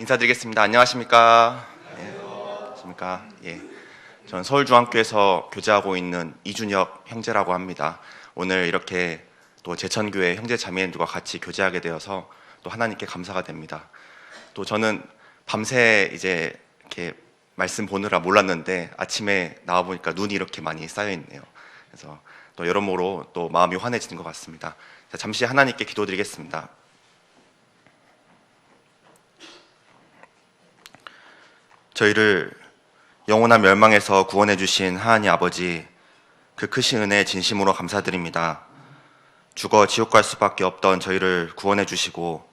인사드리겠습니다. 안녕하십니까? 안녕하십니까? 예. 저는 서울중앙교회에서 교제하고 있는 이준혁 형제라고 합니다. 오늘 이렇게 또 제천교회 형제 자매님들과 같이 교제하게 되어서 또 하나님께 감사가 됩니다. 또 저는 밤새 이제 이렇게 말씀 보느라 몰랐는데 아침에 나와 보니까 눈이 이렇게 많이 쌓여 있네요. 그래서 또 여러모로 또 마음이 환해지는 것 같습니다. 자, 잠시 하나님께 기도드리겠습니다. 저희를 영원한 멸망에서 구원해 주신 하나님 아버지, 그 크신 은혜에 진심으로 감사드립니다. 죽어 지옥 갈 수밖에 없던 저희를 구원해 주시고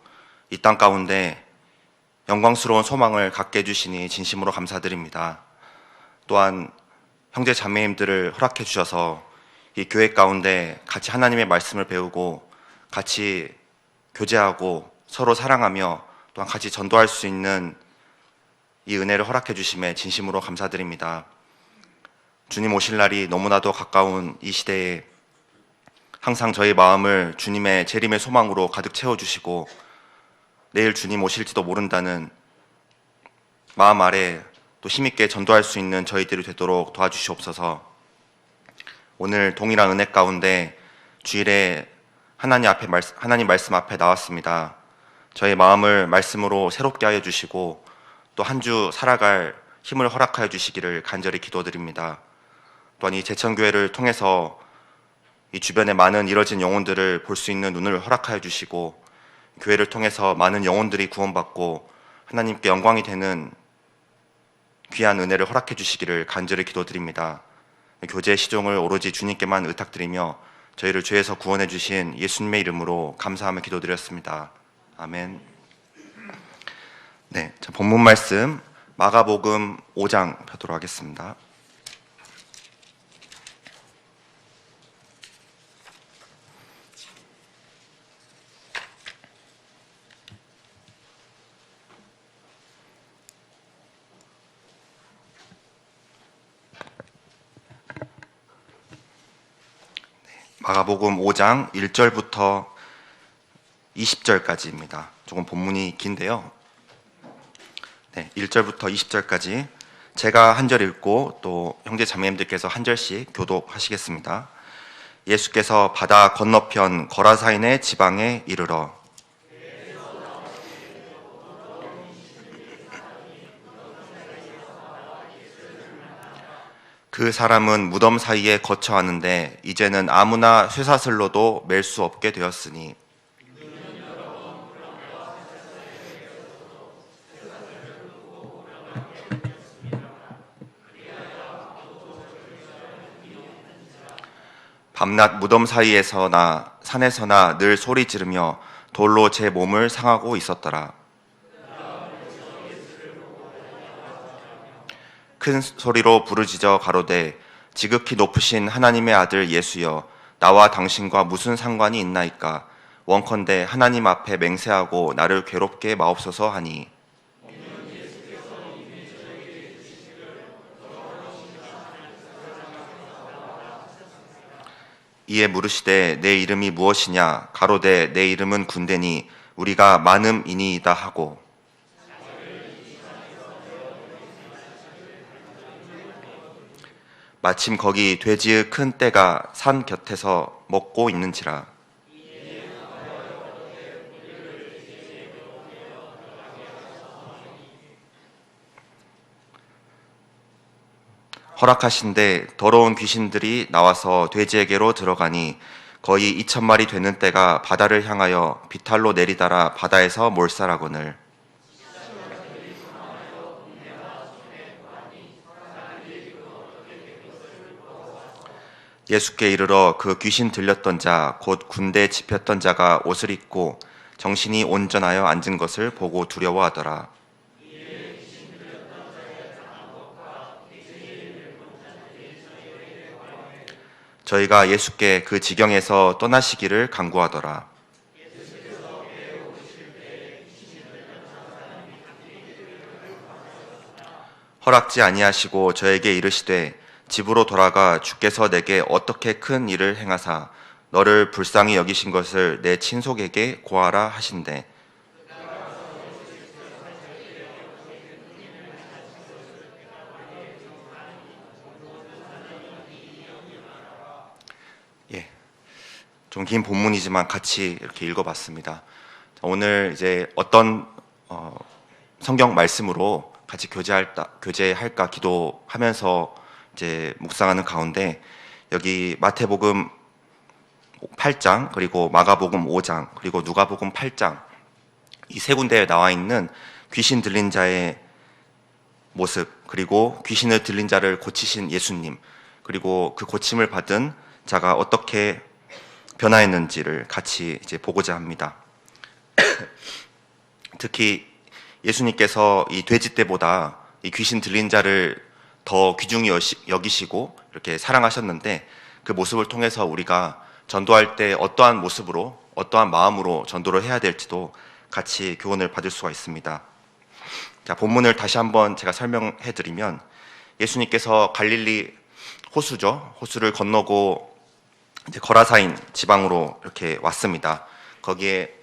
이 땅 가운데 영광스러운 소망을 갖게 해주시니 진심으로 감사드립니다. 또한 형제 자매님들을 허락해 주셔서 이 교회 가운데 같이 하나님의 말씀을 배우고 같이 교제하고 서로 사랑하며 또한 같이 전도할 수 있는 이 은혜를 허락해 주심에 진심으로 감사드립니다. 주님 오실 날이 너무나도 가까운 이 시대에 항상 저희 마음을 주님의 재림의 소망으로 가득 채워주시고 내일 주님 오실지도 모른다는 마음 아래 또 힘있게 전도할 수 있는 저희들이 되도록 도와주시옵소서. 오늘 동일한 은혜 가운데 주일에 하나님 말씀 앞에 나왔습니다. 저의 마음을 말씀으로 새롭게 하여 주시고 또 한 주 살아갈 힘을 허락하여 주시기를 간절히 기도드립니다. 또한 이 제천교회를 통해서 이 주변에 많은 이뤄진 영혼들을 볼 수 있는 눈을 허락하여 주시고 교회를 통해서 많은 영혼들이 구원받고 하나님께 영광이 되는 귀한 은혜를 허락해 주시기를 간절히 기도드립니다. 교제의 시종을 오로지 주님께만 의탁드리며 저희를 죄에서 구원해 주신 예수님의 이름으로 감사하며 기도드렸습니다. 아멘. 네, 자, 본문 말씀 마가복음 5장 펴도록 하겠습니다. 마가복음 5장 1절부터 20절까지입니다. 조금 본문이 긴데요. 네, 1절부터 20절까지 제가 한 절 읽고 또 형제 자매님들께서 한 절씩 교독하시겠습니다. 예수께서 바다 건너편 거라사인의 지방에 이르러 그 사람은 무덤 사이에 거처하는데 이제는 아무나 쇠사슬로도 맬 수 없게 되었으니 밤낮 무덤 사이에서나 산에서나 늘 소리 지르며 돌로 제 몸을 상하고 있었더라. 큰 소리로 부르짖어 가로되 지극히 높으신 하나님의 아들 예수여, 나와 당신과 무슨 상관이 있나이까? 원컨대 하나님 앞에 맹세하고 나를 괴롭게 마옵소서 하니 이에 물으시되 내 이름이 무엇이냐? 가로되 내 이름은 군대니 우리가 많음이니이다 하고 마침 거기 돼지의 큰 떼가 산 곁에서 먹고 있는지라. 허락하신데 더러운 귀신들이 나와서 돼지에게로 들어가니 거의 2,000마리 되는 떼가 바다를 향하여 비탈로 내리달아 바다에서 몰살하거늘 예수께 이르러 그 귀신 들렸던 자 곧 군대에 집혔던 자가 옷을 입고 정신이 온전하여 앉은 것을 보고 두려워하더라. 저희가 예수께 그 지경에서 떠나시기를 간구하더라. 허락지 아니하시고 저에게 이르시되 집으로 돌아가 주께서 내게 어떻게 큰 일을 행하사 너를 불쌍히 여기신 것을 내 친속에게 고하라 하신대 좀 긴 본문이지만 같이 이렇게 읽어봤습니다. 오늘 이제 어떤 성경 말씀으로 같이 교제할까 기도하면서 이제 묵상하는 가운데 여기 마태복음 8장 그리고 마가복음 5장 그리고 누가복음 8장 이 세 군데에 나와 있는 귀신 들린 자의 모습, 그리고 귀신을 들린 자를 고치신 예수님, 그리고 그 고침을 받은 자가 어떻게 변화했는지를 같이 이제 보고자 합니다. 특히 예수님께서 이 돼지떼보다 이 귀신 들린 자를 더 귀중히 여기시고 이렇게 사랑하셨는데, 그 모습을 통해서 우리가 전도할 때 어떠한 모습으로, 어떠한 마음으로 전도를 해야 될지도 같이 교훈을 받을 수가 있습니다. 자, 본문을 다시 한번 제가 설명해 드리면, 예수님께서 갈릴리 호수죠. 호수를 건너고 이제 거라사인 지방으로 이렇게 왔습니다. 거기에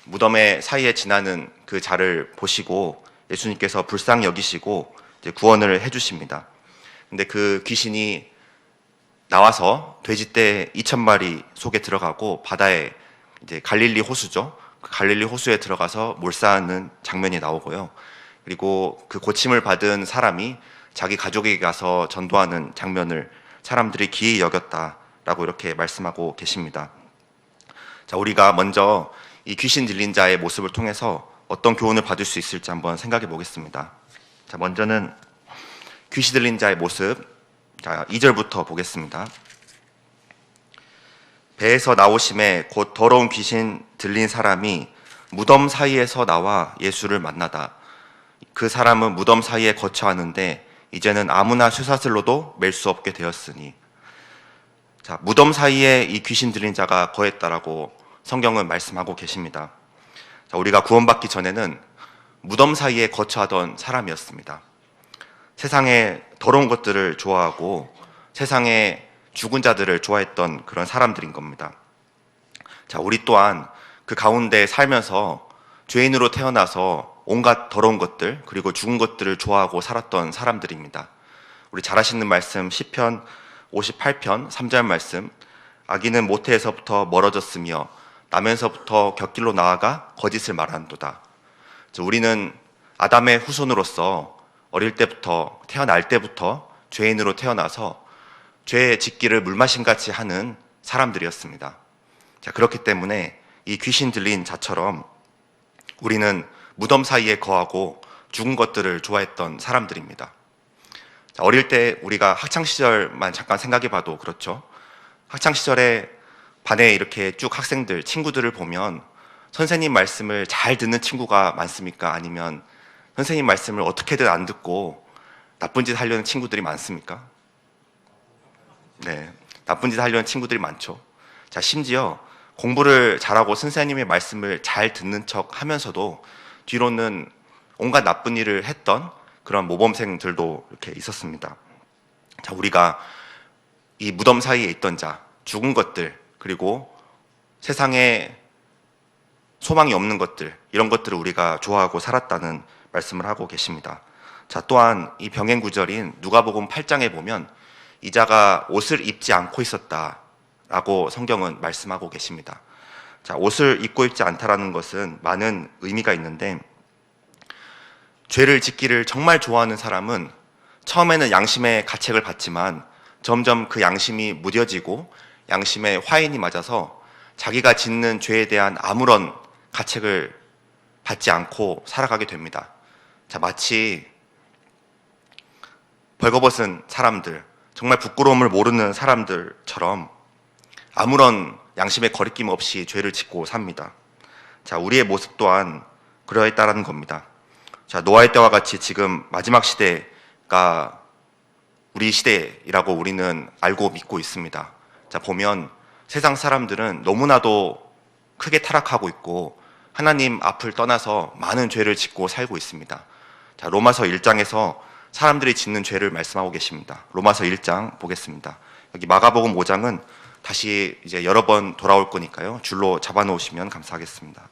무덤의 사이에 지나는 그 자를 보시고 예수님께서 불쌍히 여기시고 이제 구원을 해 주십니다. 근데 그 귀신이 나와서 돼지떼 2,000마리 속에 들어가고 바다에, 이제 갈릴리 호수죠. 그 갈릴리 호수에 들어가서 몰사하는 장면이 나오고요. 그리고 그 고침을 받은 사람이 자기 가족에게 가서 전도하는 장면을 사람들이 기이히 여겼다라고 이렇게 말씀하고 계십니다. 자, 우리가 먼저 이 귀신 들린 자의 모습을 통해서 어떤 교훈을 받을 수 있을지 한번 생각해 보겠습니다. 자, 먼저는 귀신 들린 자의 모습. 자, 2절부터 보겠습니다. 배에서 나오심에 곧 더러운 귀신 들린 사람이 무덤 사이에서 나와 예수를 만나다. 그 사람은 무덤 사이에 거처하는데 이제는 아무나 쇠사슬로도 맬 수 없게 되었으니. 자, 무덤 사이에 이 귀신 들린 자가 거했다라고 성경은 말씀하고 계십니다. 자, 우리가 구원받기 전에는 무덤 사이에 거처하던 사람이었습니다. 세상의 더러운 것들을 좋아하고 세상의 죽은 자들을 좋아했던 그런 사람들인 겁니다. 자, 우리 또한 그 가운데 살면서 죄인으로 태어나서 온갖 더러운 것들 그리고 죽은 것들을 좋아하고 살았던 사람들입니다. 우리 잘 아시는 말씀 시편 58편 3절 말씀, 악인은 모태에서부터 멀어졌으며 나면서부터 곁길로 나아가 거짓을 말한도다. 우리는 아담의 후손으로서 어릴 때부터, 태어날 때부터 죄인으로 태어나서 죄의 짓기를 물마신같이 하는 사람들이었습니다. 자, 그렇기 때문에 이 귀신 들린 자처럼 우리는 무덤 사이에 거하고 죽은 것들을 좋아했던 사람들입니다. 자, 어릴 때 우리가 학창시절만 잠깐 생각해 봐도 그렇죠. 학창시절에 반에 이렇게 쭉 학생들, 친구들을 보면 선생님 말씀을 잘 듣는 친구가 많습니까? 아니면 선생님 말씀을 어떻게든 안 듣고 나쁜 짓 하려는 친구들이 많습니까? 네, 나쁜 짓 하려는 친구들이 많죠. 자, 심지어 공부를 잘하고 선생님의 말씀을 잘 듣는 척 하면서도 뒤로는 온갖 나쁜 일을 했던 그런 모범생들도 이렇게 있었습니다. 자, 우리가 이 무덤 사이에 있던 자, 죽은 것들, 그리고 세상에 소망이 없는 것들, 이런 것들을 우리가 좋아하고 살았다는 말씀을 하고 계십니다. 자, 또한 이 병행 구절인 누가복음 8장에 보면 이 자가 옷을 입지 않고 있었다라고 성경은 말씀하고 계십니다. 자, 옷을 입고 있지 않다라는 것은 많은 의미가 있는데, 죄를 짓기를 정말 좋아하는 사람은 처음에는 양심의 가책을 받지만 점점 그 양심이 무뎌지고 양심의 화인이 맞아서 자기가 짓는 죄에 대한 아무런 가책을 받지 않고 살아가게 됩니다. 자, 마치 벌거벗은 사람들, 정말 부끄러움을 모르는 사람들처럼 아무런 양심의 거리낌 없이 죄를 짓고 삽니다. 자, 우리의 모습 또한 그러했다라는 겁니다. 자, 노아의 때와 같이 지금 마지막 시대가 우리 시대라고 우리는 알고 믿고 있습니다. 자, 보면 세상 사람들은 너무나도 크게 타락하고 있고 하나님 앞을 떠나서 많은 죄를 짓고 살고 있습니다. 자, 로마서 1장에서 사람들이 짓는 죄를 말씀하고 계십니다. 로마서 1장 보겠습니다. 여기 마가복음 5장은 다시 이제 여러 번 돌아올 거니까요. 줄로 잡아 놓으시면 감사하겠습니다.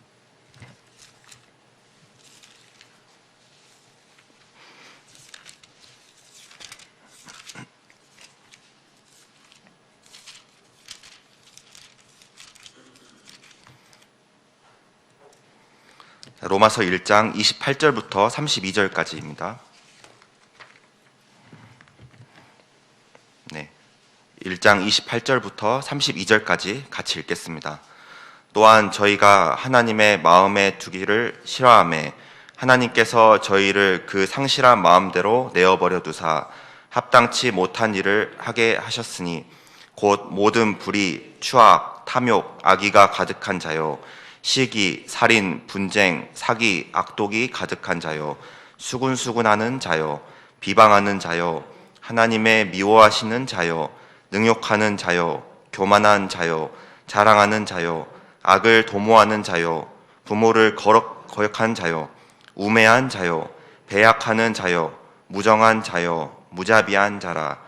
로마서 1장 28절부터 32절까지입니다. 네, 1장 28절부터 32절까지 같이 읽겠습니다. 또한 저희가 하나님의 마음에 두기를 싫어하매 하나님께서 저희를 그 상실한 마음대로 내어버려 두사 합당치 못한 일을 하게 하셨으니 곧 모든 불의, 추악, 탐욕, 악의가 가득한 자요 시기, 살인, 분쟁, 사기, 악독이 가득한 자요 수군수군하는 자요 비방하는 자요 하나님의 미워하시는 자요 능욕하는 자요 교만한 자요 자랑하는 자요 악을 도모하는 자요 부모를 거역한 자요 우매한 자요 배약하는 자요 무정한 자요 무자비한 자라.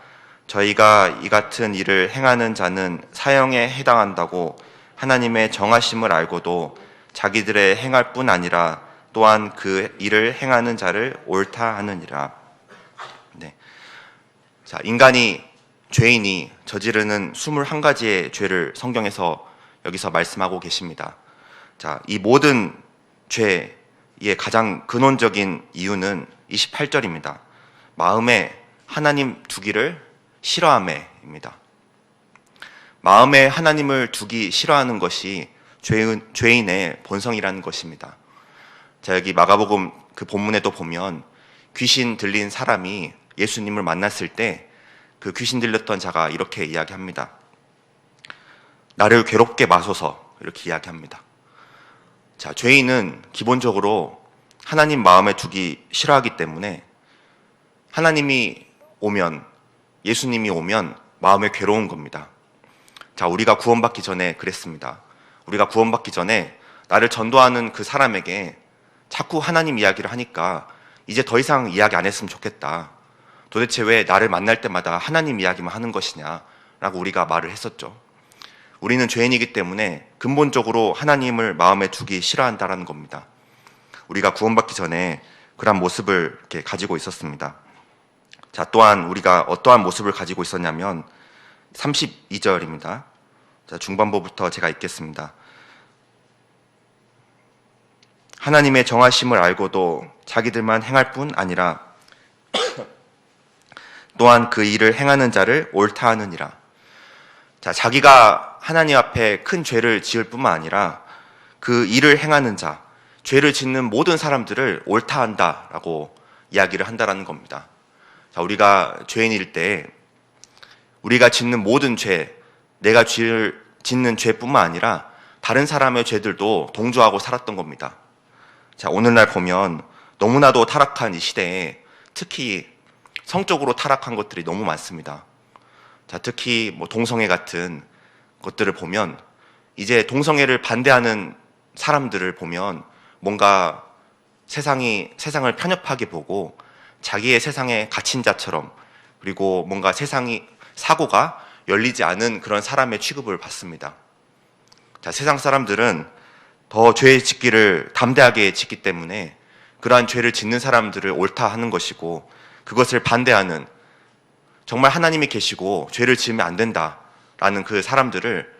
저희가 이 같은 일을 행하는 자는 사형에 해당한다고 하나님의 정하심을 알고도 자기들의 행할 뿐 아니라 또한 그 일을 행하는 자를 옳다 하느니라. 네. 자, 죄인이 저지르는 21가지의 죄를 성경에서 여기서 말씀하고 계십니다. 자, 이 모든 죄의 가장 근원적인 이유는 28절입니다. 마음에 하나님 두기를 싫어함에입니다. 마음에 하나님을 두기 싫어하는 것이 죄인의 본성이라는 것입니다. 자, 여기 마가복음 그 본문에도 보면 귀신 들린 사람이 예수님을 만났을 때 그 귀신 들렸던 자가 이렇게 이야기합니다. 나를 괴롭게 마소서, 이렇게 이야기합니다. 자, 죄인은 기본적으로 하나님 마음에 두기 싫어하기 때문에 하나님이 오면, 예수님이 오면 마음에 괴로운 겁니다. 자, 우리가 구원받기 전에 그랬습니다. 우리가 구원받기 전에 나를 전도하는 그 사람에게 자꾸 하나님 이야기를 하니까 이제 더 이상 이야기 안 했으면 좋겠다. 도대체 왜 나를 만날 때마다 하나님 이야기만 하는 것이냐 라고 우리가 말을 했었죠. 우리는 죄인이기 때문에 근본적으로 하나님을 마음에 두기 싫어한다라는 겁니다. 우리가 구원받기 전에 그런 모습을 이렇게 가지고 있었습니다. 자, 또한 우리가 어떠한 모습을 가지고 있었냐면 32절입니다. 자, 중반부부터 제가 읽겠습니다. 하나님의 정하심을 알고도 자기들만 행할 뿐 아니라 또한 그 일을 행하는 자를 옳다 하느니라. 자, 자기가 하나님 앞에 큰 죄를 지을 뿐만 아니라 그 일을 행하는 자, 죄를 짓는 모든 사람들을 옳다 한다라고 이야기를 한다라는 겁니다. 자, 우리가 죄인일 때 우리가 짓는 모든 죄, 내가 짓는 죄뿐만 아니라 다른 사람의 죄들도 동조하고 살았던 겁니다. 자, 오늘날 보면 너무나도 타락한 이 시대에 특히 성적으로 타락한 것들이 너무 많습니다. 자, 특히 동성애 같은 것들을 보면 이제 동성애를 반대하는 사람들을 보면 뭔가 세상을 편협하게 보고 자기의 세상에 갇힌 자처럼, 그리고 뭔가 사고가 열리지 않은 그런 사람의 취급을 받습니다. 자, 세상 사람들은 더 죄 짓기를 담대하게 짓기 때문에 그러한 죄를 짓는 사람들을 옳다 하는 것이고, 그것을 반대하는, 정말 하나님이 계시고 죄를 지으면 안 된다라는 그 사람들을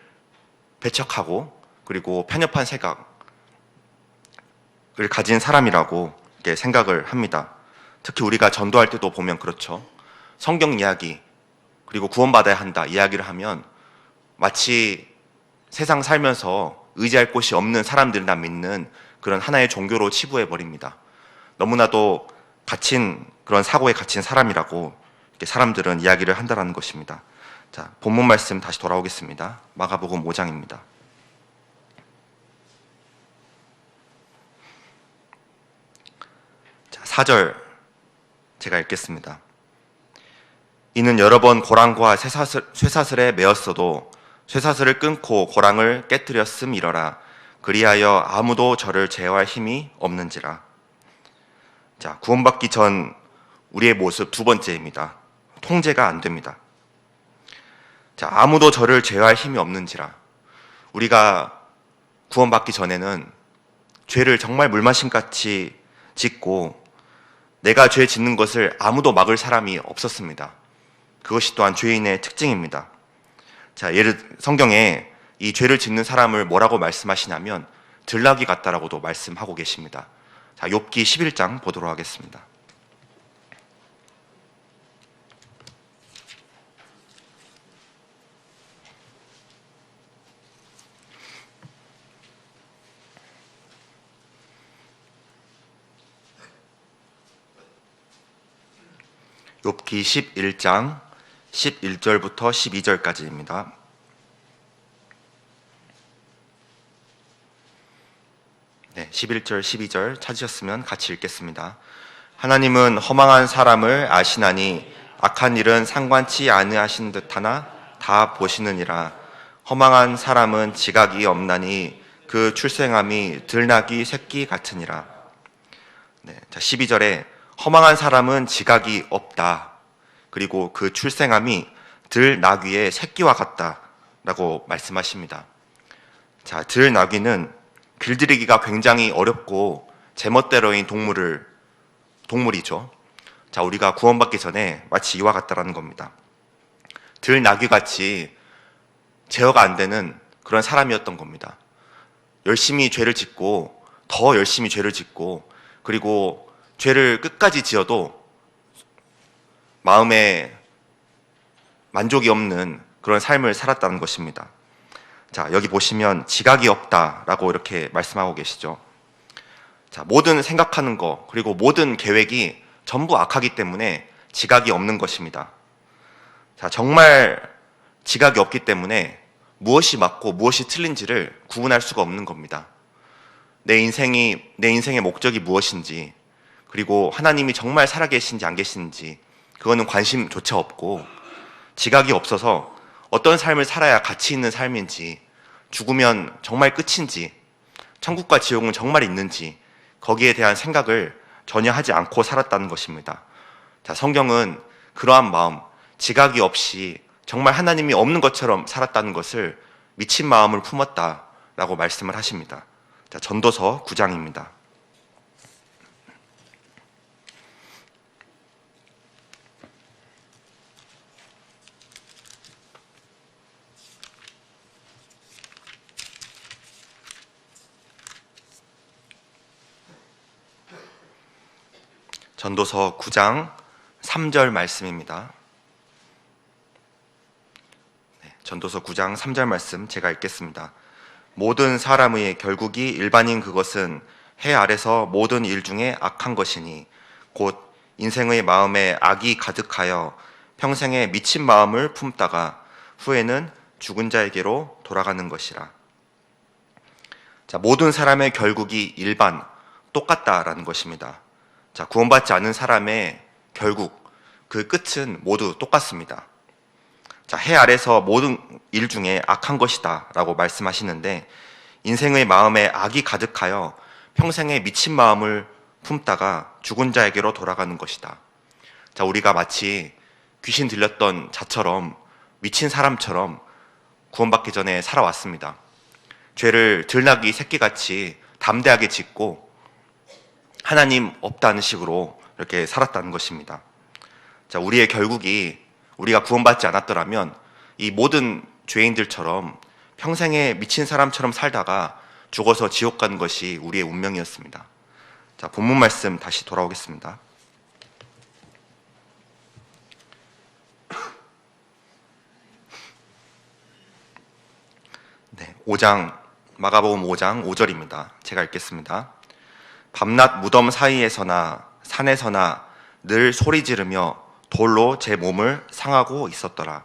배척하고 그리고 편협한 생각을 가진 사람이라고 이렇게 생각을 합니다. 특히 우리가 전도할 때도 보면 그렇죠. 성경 이야기 그리고 구원받아야 한다 이야기를 하면 마치 세상 살면서 의지할 곳이 없는 사람들만 믿는 그런 하나의 종교로 치부해 버립니다. 너무나도 그런 사고에 갇힌 사람이라고 이렇게 사람들은 이야기를 한다는 것입니다. 자, 본문 말씀 다시 돌아오겠습니다. 마가복음 5장입니다. 자, 4절 제가 읽겠습니다. 이는 여러 번 고랑과 쇠사슬에 매었어도 쇠사슬을 끊고 고랑을 깨뜨렸음이러라. 그리하여 아무도 저를 제어할 힘이 없는지라. 자, 구원받기 전 우리의 모습 두 번째입니다. 통제가 안 됩니다. 자, 아무도 저를 제어할 힘이 없는지라. 우리가 구원받기 전에는 죄를 정말 물마심같이 짓고 내가 죄 짓는 것을 아무도 막을 사람이 없었습니다. 그것이 또한 죄인의 특징입니다. 자, 성경에 이 죄를 짓는 사람을 뭐라고 말씀하시냐면 들나귀 같다라고도 말씀하고 계십니다. 자, 욥기 11장 보도록 하겠습니다. 욥기 11장 11절부터 12절까지입니다. 네, 11절, 12절 찾으셨으면 같이 읽겠습니다. 하나님은 허망한 사람을 아시나니 악한 일은 상관치 아니하신 듯하나 다 보시느니라. 허망한 사람은 지각이 없나니 그 출생함이 들나귀 새끼 같으니라. 네, 자, 12절에 허망한 사람은 지각이 없다. 그리고 그 출생함이 들나귀의 새끼와 같다라고 말씀하십니다. 자, 들나귀는 길들이기가 굉장히 어렵고 제멋대로인 동물이죠. 자, 우리가 구원받기 전에 마치 이와 같다라는 겁니다. 들나귀같이 제어가 안 되는 그런 사람이었던 겁니다. 열심히 죄를 짓고 더 열심히 죄를 짓고 그리고 죄를 끝까지 지어도 마음에 만족이 없는 그런 삶을 살았다는 것입니다. 자, 여기 보시면 지각이 없다라고 이렇게 말씀하고 계시죠. 자, 모든 생각하는 거 그리고 모든 계획이 전부 악하기 때문에 지각이 없는 것입니다. 자, 정말 지각이 없기 때문에 무엇이 맞고 무엇이 틀린지를 구분할 수가 없는 겁니다. 내 인생의 목적이 무엇인지 그리고 하나님이 정말 살아계신지 안 계신지 그거는 관심조차 없고 지각이 없어서 어떤 삶을 살아야 가치 있는 삶인지 죽으면 정말 끝인지 천국과 지옥은 정말 있는지 거기에 대한 생각을 전혀 하지 않고 살았다는 것입니다. 자, 성경은 그러한 마음, 지각이 없이 정말 하나님이 없는 것처럼 살았다는 것을 미친 마음을 품었다라고 말씀을 하십니다. 자, 전도서 9장입니다. 전도서 9장 3절 말씀입니다. 네, 전도서 9장 3절 말씀 제가 읽겠습니다. 모든 사람의 결국이 일반인 그것은 해 아래서 모든 일 중에 악한 것이니 곧 인생의 마음에 악이 가득하여 평생에 미친 마음을 품다가 후에는 죽은 자에게로 돌아가는 것이라. 자, 모든 사람의 결국이 일반, 똑같다라는 것입니다. 자, 구원받지 않은 사람의 결국, 그 끝은 모두 똑같습니다. 자, 해 아래서 모든 일 중에 악한 것이다 라고 말씀하시는데 인생의 마음에 악이 가득하여 평생에 미친 마음을 품다가 죽은 자에게로 돌아가는 것이다. 자, 우리가 마치 귀신 들렸던 자처럼 미친 사람처럼 구원받기 전에 살아왔습니다. 죄를 들나귀 새끼같이 담대하게 짓고 하나님 없다는 식으로 이렇게 살았다는 것입니다. 자, 우리의 결국이 우리가 구원받지 않았더라면 이 모든 죄인들처럼 평생에 미친 사람처럼 살다가 죽어서 지옥 가는 것이 우리의 운명이었습니다. 자, 본문 말씀 다시 돌아오겠습니다. 네, 5장 마가복음 5장 5절입니다. 제가 읽겠습니다. 밤낮 무덤 사이에서나 산에서나 늘 소리 지르며 돌로 제 몸을 상하고 있었더라.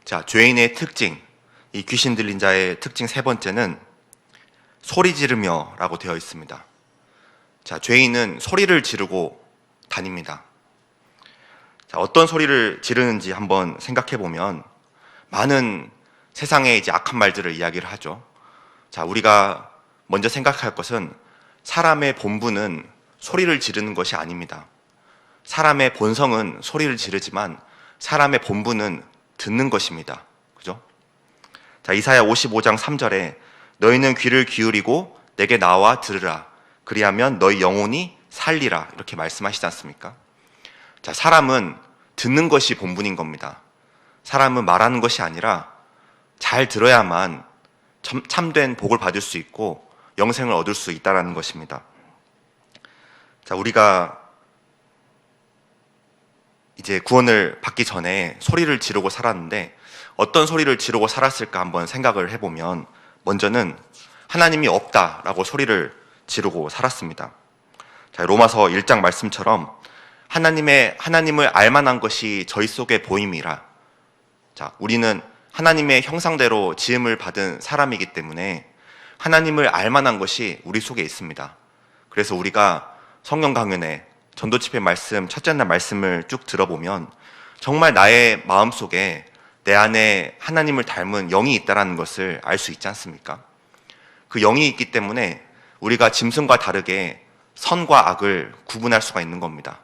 자, 죄인의 특징, 이 귀신 들린 자의 특징 세 번째는 소리 지르며 라고 되어 있습니다. 자, 죄인은 소리를 지르고 다닙니다. 자, 어떤 소리를 지르는지 한번 생각해 보면 많은 세상에 이제 악한 말들을 이야기를 하죠. 자, 우리가 먼저 생각할 것은 사람의 본분은 소리를 지르는 것이 아닙니다. 사람의 본성은 소리를 지르지만 사람의 본분은 듣는 것입니다. 그죠? 자, 이사야 55장 3절에 너희는 귀를 기울이고 내게 나와 들으라. 그리하면 너희 영혼이 살리라. 이렇게 말씀하시지 않습니까? 자, 사람은 듣는 것이 본분인 겁니다. 사람은 말하는 것이 아니라 잘 들어야만 참된 복을 받을 수 있고 영생을 얻을 수 있다는 것입니다. 자, 우리가 이제 구원을 받기 전에 소리를 지르고 살았는데 어떤 소리를 지르고 살았을까 한번 생각을 해보면 먼저는 하나님이 없다라고 소리를 지르고 살았습니다. 자, 로마서 1장 말씀처럼 하나님을 알만한 것이 저희 속에 보임이라. 자, 우리는 하나님의 형상대로 지음을 받은 사람이기 때문에 하나님을 알만한 것이 우리 속에 있습니다. 그래서 우리가 성경 강연에 전도 집회 말씀, 첫째 날 말씀을 쭉 들어보면 정말 나의 마음속에 내 안에 하나님을 닮은 영이 있다는 것을 알 수 있지 않습니까? 그 영이 있기 때문에 우리가 짐승과 다르게 선과 악을 구분할 수가 있는 겁니다.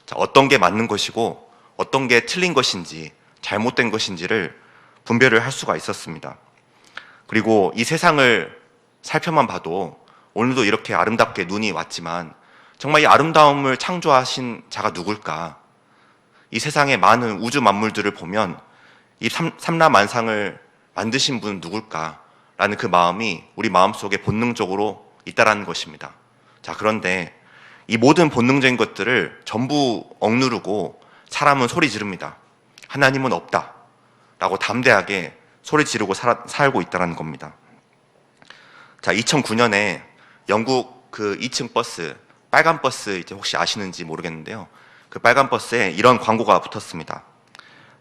자, 어떤 게 맞는 것이고 어떤 게 틀린 것인지 잘못된 것인지를 분별을 할 수가 있었습니다. 그리고 이 세상을 살펴만 봐도 오늘도 이렇게 아름답게 눈이 왔지만 정말 이 아름다움을 창조하신 자가 누굴까? 이 세상의 많은 우주 만물들을 보면 이 삼라만상을 만드신 분은 누굴까? 라는 그 마음이 우리 마음속에 본능적으로 있다라는 것입니다. 자, 그런데 이 모든 본능적인 것들을 전부 억누르고 사람은 소리 지릅니다. 하나님은 없다 라고 담대하게 소리 지르고 살고 있다는 겁니다. 자, 2009년에 영국 그 2층 버스, 빨간 버스 이제 혹시 아시는지 모르겠는데요. 그 빨간 버스에 이런 광고가 붙었습니다.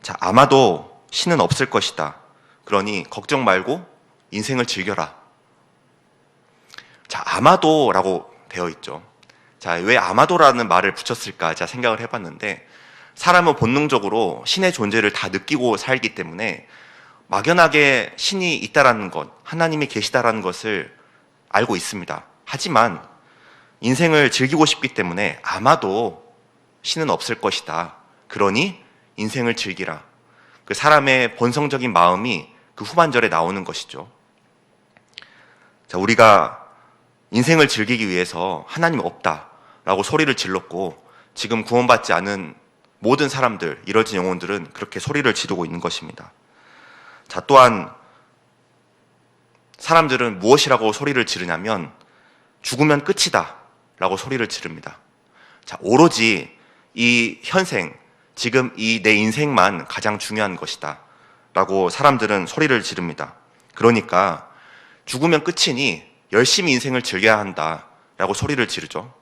자, 아마도 신은 없을 것이다. 그러니 걱정 말고 인생을 즐겨라. 자, 아마도라고 되어 있죠. 자, 왜 아마도라는 말을 붙였을까 제가 생각을 해봤는데 사람은 본능적으로 신의 존재를 다 느끼고 살기 때문에 막연하게 신이 있다라는 것, 하나님이 계시다라는 것을 알고 있습니다. 하지만 인생을 즐기고 싶기 때문에 아마도 신은 없을 것이다. 그러니 인생을 즐기라. 그 사람의 본성적인 마음이 그 후반절에 나오는 것이죠. 자, 우리가 인생을 즐기기 위해서 하나님 없다라고 소리를 질렀고 지금 구원받지 않은 모든 사람들, 이뤄진 영혼들은 그렇게 소리를 지르고 있는 것입니다. 자, 또한 사람들은 무엇이라고 소리를 지르냐면 죽으면 끝이다 라고 소리를 지릅니다. 자, 오로지 이 현생, 지금 이 내 인생만 가장 중요한 것이다 라고 사람들은 소리를 지릅니다. 그러니까 죽으면 끝이니 열심히 인생을 즐겨야 한다 라고 소리를 지르죠.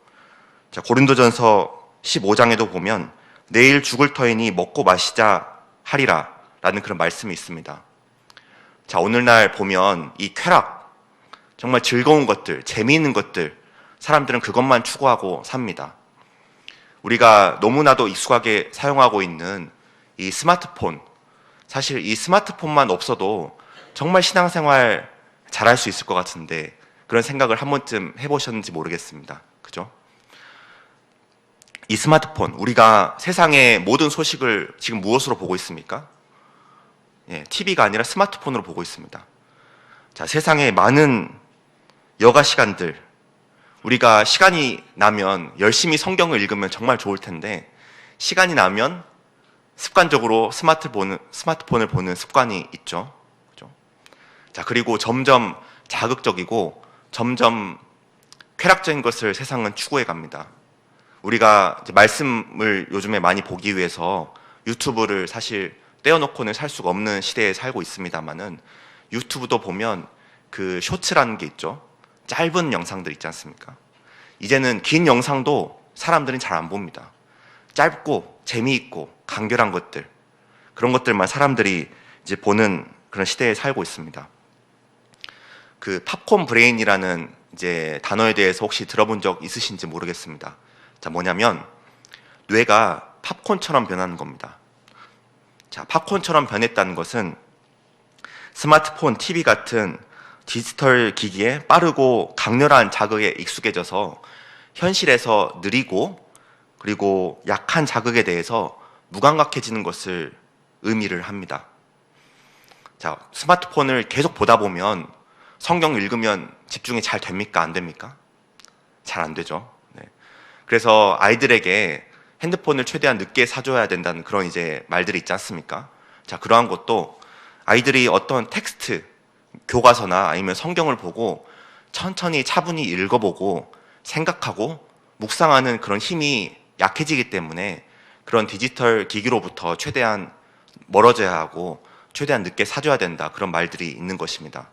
자, 고린도전서 15장에도 보면 내일 죽을 터이니 먹고 마시자 하리라 라는 그런 말씀이 있습니다. 자, 오늘날 보면 이 쾌락, 정말 즐거운 것들, 재미있는 것들, 사람들은 그것만 추구하고 삽니다. 우리가 너무나도 익숙하게 사용하고 있는 이 스마트폰, 사실 이 스마트폰만 없어도 정말 신앙생활 잘할 수 있을 것 같은데 그런 생각을 한 번쯤 해보셨는지 모르겠습니다. 그죠? 이 스마트폰, 우리가 세상의 모든 소식을 지금 무엇으로 보고 있습니까? TV가 아니라 스마트폰으로 보고 있습니다. 자, 세상의 많은 여가 시간들, 우리가 시간이 나면 열심히 성경을 읽으면 정말 좋을 텐데 시간이 나면 습관적으로 스마트폰을 보는 습관이 있죠. 그죠? 자, 그리고 점점 자극적이고 점점 쾌락적인 것을 세상은 추구해 갑니다. 우리가 이제 말씀을 요즘에 많이 보기 위해서 유튜브를 사실 떼어놓고는 살 수가 없는 시대에 살고 있습니다만은 유튜브도 보면 그 쇼츠라는 게 있죠. 짧은 영상들 있지 않습니까? 이제는 긴 영상도 사람들은 잘 안 봅니다. 짧고 재미있고 간결한 것들, 그런 것들만 사람들이 이제 보는 그런 시대에 살고 있습니다. 그 팝콘 브레인이라는 이제 단어에 대해서 혹시 들어본 적 있으신지 모르겠습니다. 자, 뭐냐면 뇌가 팝콘처럼 변하는 겁니다. 자, 팝콘처럼 변했다는 것은 스마트폰, TV 같은 디지털 기기에 빠르고 강렬한 자극에 익숙해져서 현실에서 느리고 그리고 약한 자극에 대해서 무감각해지는 것을 의미를 합니다. 자, 스마트폰을 계속 보다 보면 성경 읽으면 집중이 잘 됩니까? 안 됩니까? 잘 안 되죠. 네. 그래서 아이들에게 핸드폰을 최대한 늦게 사줘야 된다는 그런 이제 말들이 있지 않습니까? 자, 그러한 것도 아이들이 어떤 텍스트, 교과서나 아니면 성경을 보고 천천히 차분히 읽어보고 생각하고 묵상하는 그런 힘이 약해지기 때문에 그런 디지털 기기로부터 최대한 멀어져야 하고 최대한 늦게 사줘야 된다, 그런 말들이 있는 것입니다.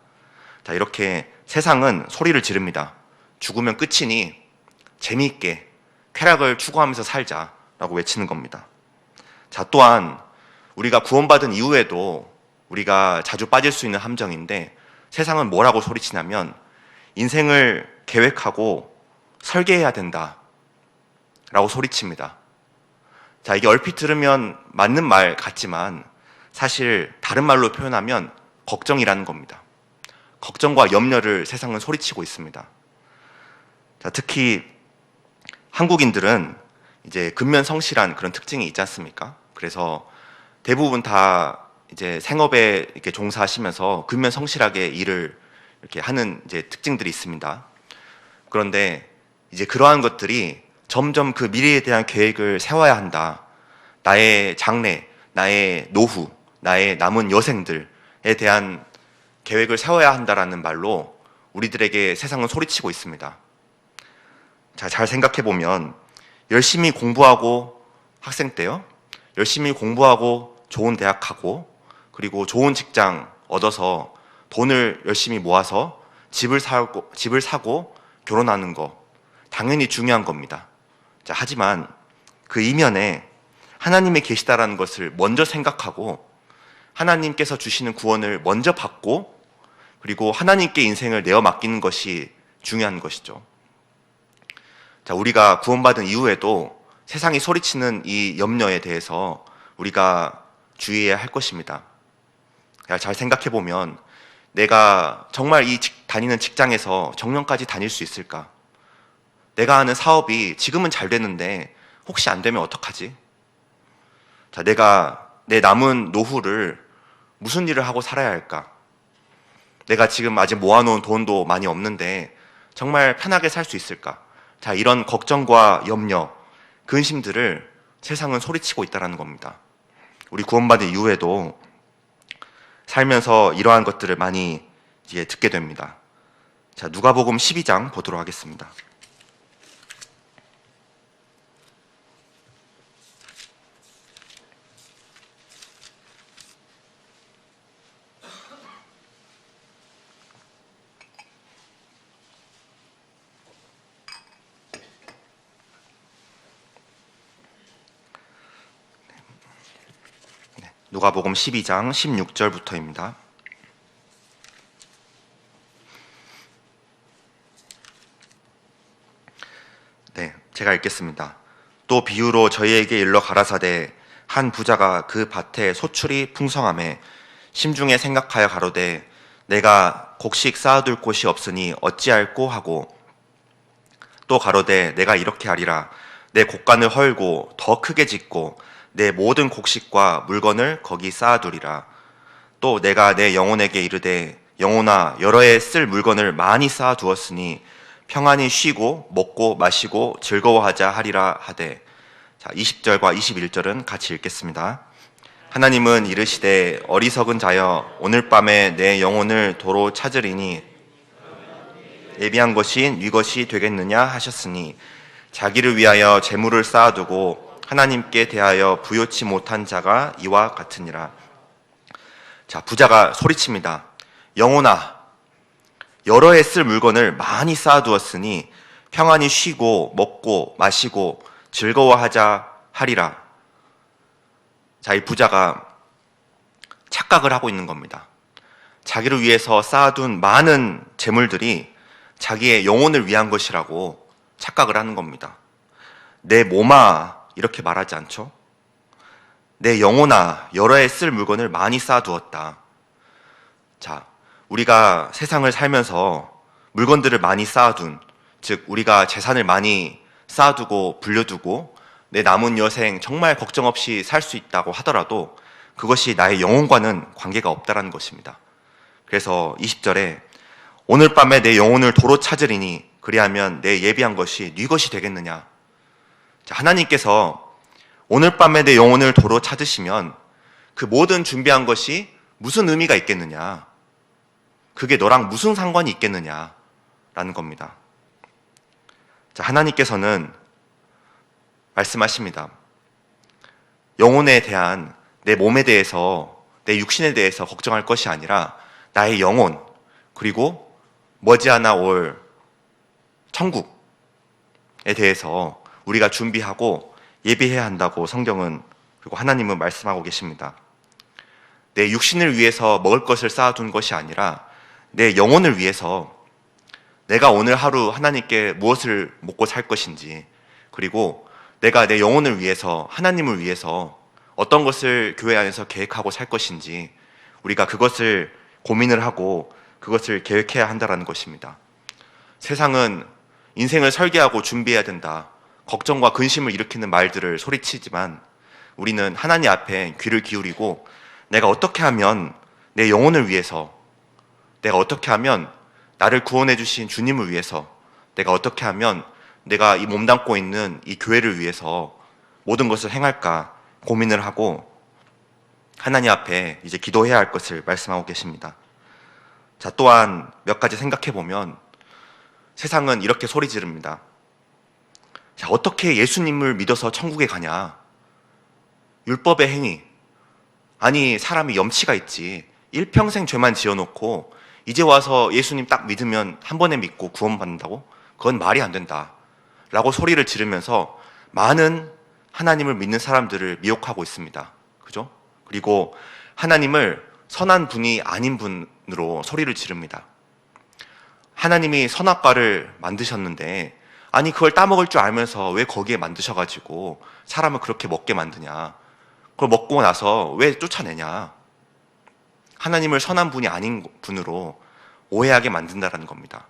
자, 이렇게 세상은 소리를 지릅니다. 죽으면 끝이니 재미있게 쾌락을 추구하면서 살자라고 외치는 겁니다. 자, 또한 우리가 구원받은 이후에도 우리가 자주 빠질 수 있는 함정인데, 세상은 뭐라고 소리치냐면 인생을 계획하고 설계해야 된다 라고 소리칩니다. 자, 이게 얼핏 들으면 맞는 말 같지만 사실 다른 말로 표현하면 걱정이라는 겁니다. 걱정과 염려를 세상은 소리치고 있습니다. 자, 특히 한국인들은 이제 근면성실한 그런 특징이 있지 않습니까? 그래서 대부분 다 이제 생업에 이렇게 종사하시면서 근면성실하게 일을 이렇게 하는 이제 특징들이 있습니다. 그런데 이제 그러한 것들이 점점 그 미래에 대한 계획을 세워야 한다. 나의 장래, 나의 노후, 나의 남은 여생들에 대한 계획을 세워야 한다라는 말로 우리들에게 세상은 소리치고 있습니다. 자, 잘 생각해 보면 열심히 공부하고, 학생 때요, 열심히 공부하고 좋은 대학 가고 그리고 좋은 직장 얻어서 돈을 열심히 모아서 집을 사고 결혼하는 거 당연히 중요한 겁니다. 자, 하지만 그 이면에 하나님이 계시다라는 것을 먼저 생각하고 하나님께서 주시는 구원을 먼저 받고 그리고 하나님께 인생을 내어 맡기는 것이 중요한 것이죠. 자, 우리가 구원받은 이후에도 세상이 소리치는 이 염려에 대해서 우리가 주의해야 할 것입니다. 잘 생각해 보면 내가 정말 다니는 직장에서 정년까지 다닐 수 있을까? 내가 하는 사업이 지금은 잘 되는데 혹시 안 되면 어떡하지? 자, 내가 내 남은 노후를 무슨 일을 하고 살아야 할까? 내가 지금 아직 모아놓은 돈도 많이 없는데 정말 편하게 살 수 있을까? 자, 이런 걱정과 염려, 근심들을 세상은 소리치고 있다는 겁니다. 우리 구원받은 이후에도 살면서 이러한 것들을 많이 이제 듣게 됩니다. 자, 누가복음 12장 보도록 하겠습니다. 누가복음 12장 16절부터입니다. 네, 제가 읽겠습니다. 또 비유로 저희에게 일러 가라사대 한 부자가 그 밭에 소출이 풍성하매 심중에 생각하여 가로되 내가 곡식 쌓아둘 곳이 없으니 어찌할꼬 하고 또 가로되 내가 이렇게 하리라 내 곡간을 헐고 더 크게 짓고 내 모든 곡식과 물건을 거기 쌓아두리라. 또 내가 내 영혼에게 이르되 영혼아 여러 해 쓸 물건을 많이 쌓아두었으니 평안히 쉬고 먹고 마시고 즐거워하자 하리라 하되. 자, 20절과 21절은 같이 읽겠습니다. 하나님은 이르시되 어리석은 자여 오늘 밤에 내 영혼을 도로 찾으리니 예비한 것이 네 것이 되겠느냐 하셨으니 자기를 위하여 재물을 쌓아두고 하나님께 대하여 부요치 못한 자가 이와 같으니라. 자, 부자가 소리칩니다. 영혼아, 여러 해 쓸 물건을 많이 쌓아두었으니 평안히 쉬고 먹고 마시고 즐거워하자 하리라. 자, 이 부자가 착각을 하고 있는 겁니다. 자기를 위해서 쌓아둔 많은 재물들이 자기의 영혼을 위한 것이라고 착각을 하는 겁니다. 내 몸아, 이렇게 말하지 않죠? 내 영혼아, 여러 해 쓸 물건을 많이 쌓아두었다. 자, 우리가 세상을 살면서 물건들을 많이 쌓아둔, 즉 우리가 재산을 많이 쌓아두고 불려두고 내 남은 여생 정말 걱정 없이 살 수 있다고 하더라도 그것이 나의 영혼과는 관계가 없다라는 것입니다. 그래서 20절에 오늘 밤에 내 영혼을 도로 찾으리니 그리하면 내 예비한 것이 네 것이 되겠느냐. 자, 하나님께서 오늘 밤에 내 영혼을 도로 찾으시면 그 모든 준비한 것이 무슨 의미가 있겠느냐. 그게 너랑 무슨 상관이 있겠느냐라는 겁니다. 자, 하나님께서는 말씀하십니다. 영혼에 대한, 내 몸에 대해서, 내 육신에 대해서 걱정할 것이 아니라 나의 영혼, 그리고 머지않아 올 천국에 대해서 우리가 준비하고 예비해야 한다고 성경은, 그리고 하나님은 말씀하고 계십니다. 내 육신을 위해서 먹을 것을 쌓아둔 것이 아니라 내 영혼을 위해서 내가 오늘 하루 하나님께 무엇을 먹고 살 것인지, 그리고 내가 내 영혼을 위해서, 하나님을 위해서 어떤 것을 교회 안에서 계획하고 살 것인지, 우리가 그것을 고민을 하고 그것을 계획해야 한다는 것입니다. 세상은 인생을 설계하고 준비해야 된다, 걱정과 근심을 일으키는 말들을 소리치지만 우리는 하나님 앞에 귀를 기울이고 내가 어떻게 하면 내 영혼을 위해서, 내가 어떻게 하면 나를 구원해 주신 주님을 위해서, 내가 어떻게 하면 내가 이 몸담고 있는 이 교회를 위해서 모든 것을 행할까 고민을 하고 하나님 앞에 이제 기도해야 할 것을 말씀하고 계십니다. 자, 또한 몇 가지 생각해 보면 세상은 이렇게 소리 지릅니다. 자, 어떻게 예수님을 믿어서 천국에 가냐? 율법의 행위. 아니, 사람이 염치가 있지. 일평생 죄만 지어놓고 이제 와서 예수님 딱 믿으면 한 번에 믿고 구원받는다고? 그건 말이 안 된다 라고 소리를 지르면서 많은 하나님을 믿는 사람들을 미혹하고 있습니다. 그죠? 그리고 하나님을 선한 분이 아닌 분으로 소리를 지릅니다. 하나님이 선악과를 만드셨는데, 아니 그걸 따먹을 줄 알면서 왜 거기에 만드셔가지고 사람을 그렇게 먹게 만드냐? 그걸 먹고 나서 왜 쫓아내냐? 하나님을 선한 분이 아닌 분으로 오해하게 만든다는 겁니다.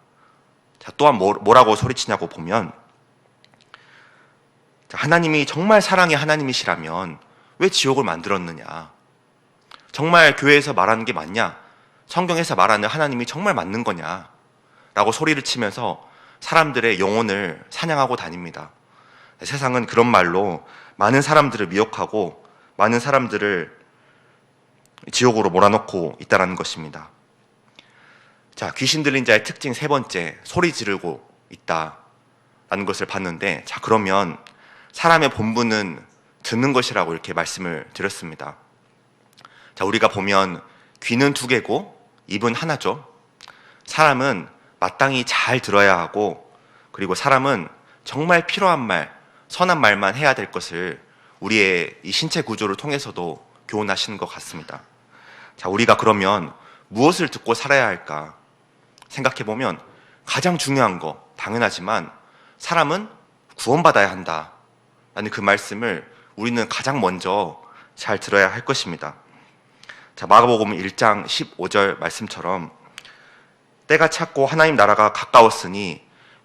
자, 또한 뭐라고 소리치냐고 보면, 하나님이 정말 사랑의 하나님이시라면 왜 지옥을 만들었느냐? 정말 교회에서 말하는 게 맞냐? 성경에서 말하는 하나님이 정말 맞는 거냐? 라고 소리를 치면서 사람들의 영혼을 사냥하고 다닙니다. 세상은 그런 말로 많은 사람들을 미혹하고 많은 사람들을 지옥으로 몰아넣고 있다는 것입니다. 자, 귀신 들린 자의 특징 세 번째, 소리 지르고 있다라는 것을 봤는데, 자, 그러면 사람의 본분은 듣는 것이라고 이렇게 말씀을 드렸습니다. 자, 우리가 보면 귀는 두 개고 입은 하나죠. 사람은 마땅히 잘 들어야 하고, 그리고 사람은 정말 필요한 말, 선한 말만 해야 될 것을 우리의 이 신체 구조를 통해서도 교훈하시는 것 같습니다. 자, 우리가 그러면 무엇을 듣고 살아야 할까 생각해보면 가장 중요한 거, 당연하지만 사람은 구원받아야 한다라는 그 말씀을 우리는 가장 먼저 잘 들어야 할 것입니다. 자, 마가복음 1장 15절 말씀처럼 때가 찼고 하나님 나라가 가까웠으니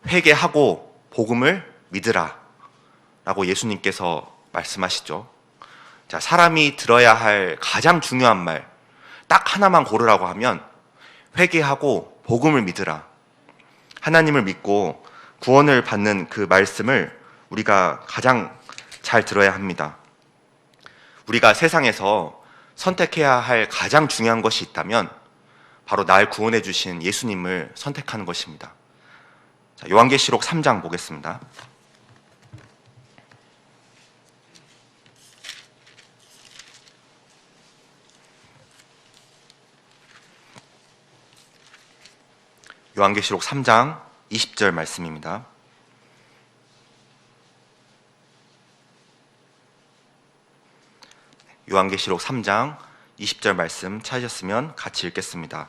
회개하고 복음을 믿으라 라고 예수님께서 말씀하시죠. 자, 사람이 들어야 할 가장 중요한 말, 딱 하나만 고르라고 하면 회개하고 복음을 믿으라. 하나님을 믿고 구원을 받는 그 말씀을 우리가 가장 잘 들어야 합니다. 우리가 세상에서 선택해야 할 가장 중요한 것이 있다면 바로 날 구원해 주신 예수님을 선택하는 것입니다. 자, 요한계시록 3장 보겠습니다. 요한계시록 3장 20절 말씀입니다. 요한계시록 3장 20절 말씀 찾으셨으면 같이 읽겠습니다.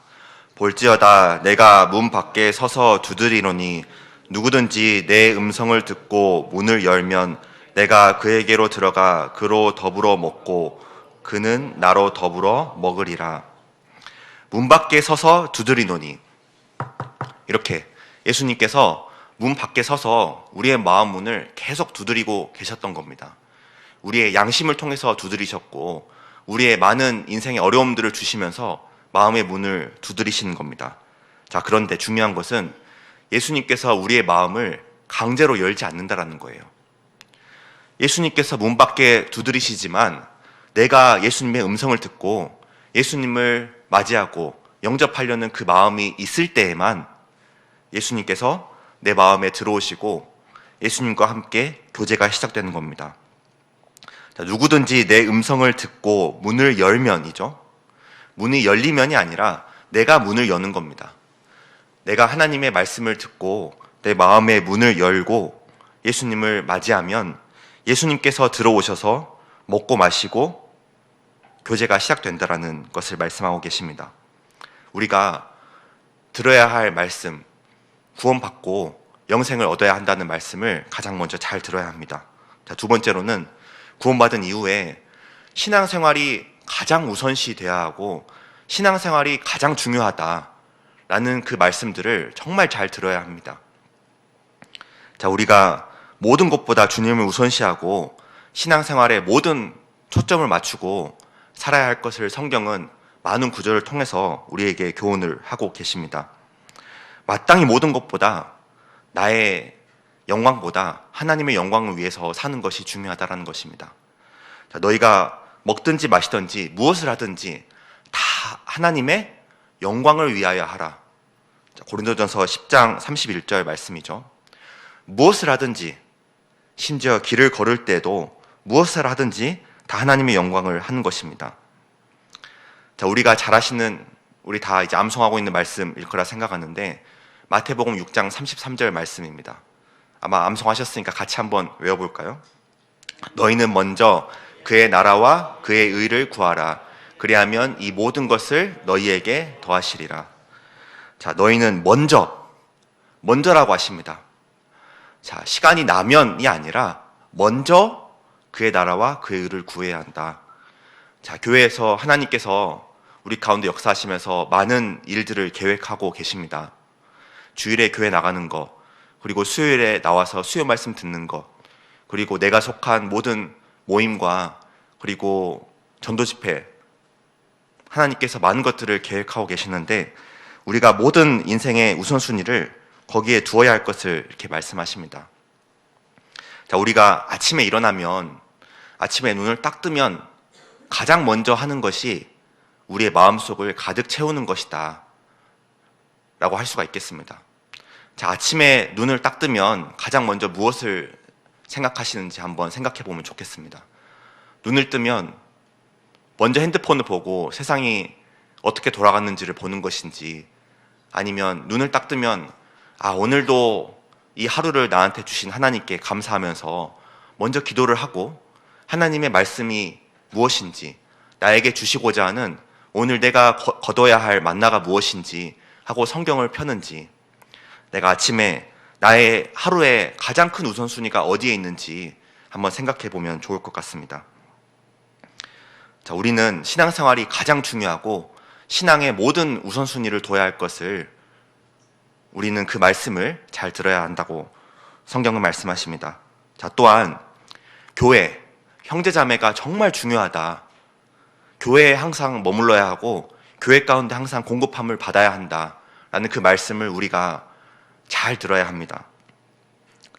볼지어다 내가 문 밖에 서서 두드리노니 누구든지 내 음성을 듣고 문을 열면 내가 그에게로 들어가 그로 더불어 먹고 그는 나로 더불어 먹으리라. 문 밖에 서서 두드리노니, 이렇게 예수님께서 문 밖에 서서 우리의 마음 문을 계속 두드리고 계셨던 겁니다. 우리의 양심을 통해서 두드리셨고 우리의 많은 인생의 어려움들을 주시면서 마음의 문을 두드리시는 겁니다. 자, 그런데 중요한 것은 예수님께서 우리의 마음을 강제로 열지 않는다라는 거예요. 예수님께서 문 밖에 두드리시지만 내가 예수님의 음성을 듣고 예수님을 맞이하고 영접하려는 그 마음이 있을 때에만 예수님께서 내 마음에 들어오시고 예수님과 함께 교제가 시작되는 겁니다. 자, 누구든지 내 음성을 듣고 문을 열면이죠. 문이 열리면이 아니라 내가 문을 여는 겁니다. 내가 하나님의 말씀을 듣고 내 마음의 문을 열고 예수님을 맞이하면 예수님께서 들어오셔서 먹고 마시고 교제가 시작된다라는 것을 말씀하고 계십니다. 우리가 들어야 할 말씀, 구원받고 영생을 얻어야 한다는 말씀을 가장 먼저 잘 들어야 합니다. 자, 두 번째로는 구원받은 이후에 신앙생활이 가장 우선시 돼야 하고 신앙생활이 가장 중요하다라는 그 말씀들을 정말 잘 들어야 합니다. 자, 우리가 모든 것보다 주님을 우선시하고 신앙생활에 모든 초점을 맞추고 살아야 할 것을 성경은 많은 구절을 통해서 우리에게 교훈을 하고 계십니다. 마땅히 모든 것보다 나의 영광보다 하나님의 영광을 위해서 사는 것이 중요하다는 것입니다. 자, 너희가 먹든지 마시든지 무엇을 하든지 다 하나님의 영광을 위하여 하라. 자, 고린도전서 10장 31절 말씀이죠. 무엇을 하든지 심지어 길을 걸을 때도 무엇을 하든지 다 하나님의 영광을 하는 것입니다. 자, 우리가 잘 아시는, 우리 다 이제 암송하고 있는 말씀일 거라 생각하는데 마태복음 6장 33절 말씀입니다. 아마 암송하셨으니까 같이 한번 외워볼까요? 너희는 먼저 그의 나라와 그의 의를 구하라. 그리하면 이 모든 것을 너희에게 더하시리라. 자, 너희는 먼저라고 하십니다. 자, 시간이 나면이 아니라 먼저 그의 나라와 그의 의를 구해야 한다. 자, 교회에서 하나님께서 우리 가운데 역사하시면서 많은 일들을 계획하고 계십니다. 주일에 교회 나가는 거, 그리고 수요일에 나와서 수요 말씀 듣는 거, 그리고 내가 속한 모든 모임과 그리고 전도 집회, 하나님께서 많은 것들을 계획하고 계시는데 우리가 모든 인생의 우선순위를 거기에 두어야 할 것을 이렇게 말씀하십니다. 자, 우리가 아침에 일어나면, 아침에 눈을 딱 뜨면 가장 먼저 하는 것이 우리의 마음속을 가득 채우는 것이다 라고 할 수가 있겠습니다. 자, 아침에 눈을 딱 뜨면 가장 먼저 무엇을 생각하시는지 한번 생각해 보면 좋겠습니다. 눈을 뜨면 먼저 핸드폰을 보고 세상이 어떻게 돌아갔는지를 보는 것인지, 아니면 눈을 딱 뜨면 오늘도 이 하루를 나한테 주신 하나님께 감사하면서 먼저 기도를 하고 하나님의 말씀이 무엇인지, 나에게 주시고자 하는 오늘 내가 거둬야 할 만나가 무엇인지 하고 성경을 펴는지, 내가 아침에 나의 하루의 가장 큰 우선순위가 어디에 있는지 한번 생각해 보면 좋을 것 같습니다. 자, 우리는 신앙생활이 가장 중요하고 신앙의 모든 우선순위를 둬야 할 것을, 우리는 그 말씀을 잘 들어야 한다고 성경은 말씀하십니다. 자, 또한 교회, 형제자매가 정말 중요하다. 교회에 항상 머물러야 하고 교회 가운데 항상 공급함을 받아야 한다라는 그 말씀을 우리가 잘 들어야 합니다.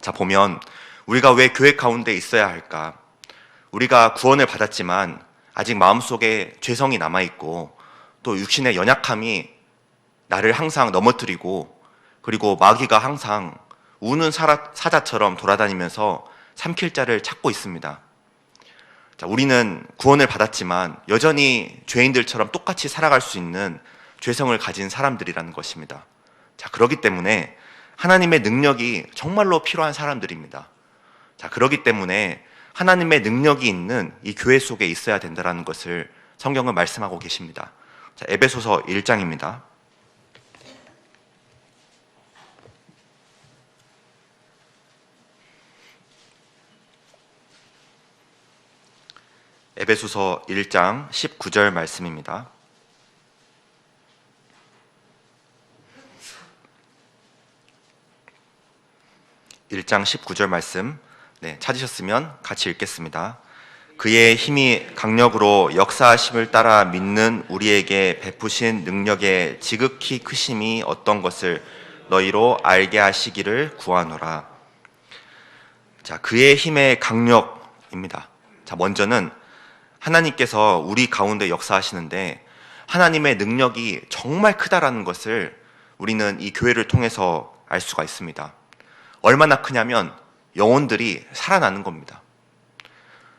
자, 보면 우리가 왜 교회 가운데 있어야 할까? 우리가 구원을 받았지만 아직 마음속에 죄성이 남아있고 또 육신의 연약함이 나를 항상 넘어뜨리고, 그리고 마귀가 항상 우는 사자처럼 돌아다니면서 삼킬 자를 찾고 있습니다. 자, 우리는 구원을 받았지만 여전히 죄인들처럼 똑같이 살아갈 수 있는 죄성을 가진 사람들이라는 것입니다. 자, 그렇기 때문에 하나님의 능력이 정말로 필요한 사람들입니다. 자, 그렇기 때문에 하나님의 능력이 있는 이 교회 속에 있어야 된다는 것을 성경은 말씀하고 계십니다. 자, 에베소서 1장입니다. 에베소서 1장 19절 말씀입니다. (1장 19절) 말씀, 찾으셨으면 같이 읽겠습니다. 그의 힘이 강력으로 역사하심을 따라 믿는 우리에게 베푸신 능력의 지극히 크심이 어떤 것을 너희로 알게 하시기를 구하노라. 자, 그의 힘의 강력입니다. 자, 먼저는 하나님께서 우리 가운데 역사하시는데 하나님의 능력이 정말 크다라는 것을 우리는 이 교회를 통해서 알 수가 있습니다. 얼마나 크냐면 영혼들이 살아나는 겁니다.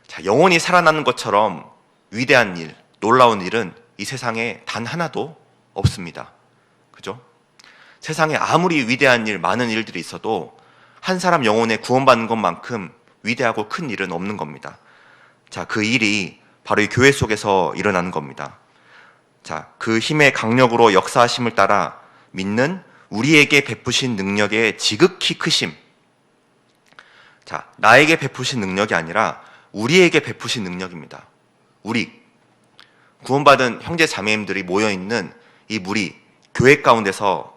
자, 영혼이 살아나는 것처럼 위대한 일, 놀라운 일은 이 세상에 단 하나도 없습니다. 그죠? 세상에 아무리 위대한 일, 많은 일들이 있어도 한 사람 영혼에 구원받는 것만큼 위대하고 큰 일은 없는 겁니다. 자, 그 일이 바로 이 교회 속에서 일어나는 겁니다. 자, 그 힘의 강력으로 역사하심을 따라 믿는 우리에게 베푸신 능력의 지극히 크심. 자, 나에게 베푸신 능력이 아니라 우리에게 베푸신 능력입니다. 우리, 구원받은 형제 자매님들이 모여있는 이 무리, 교회 가운데서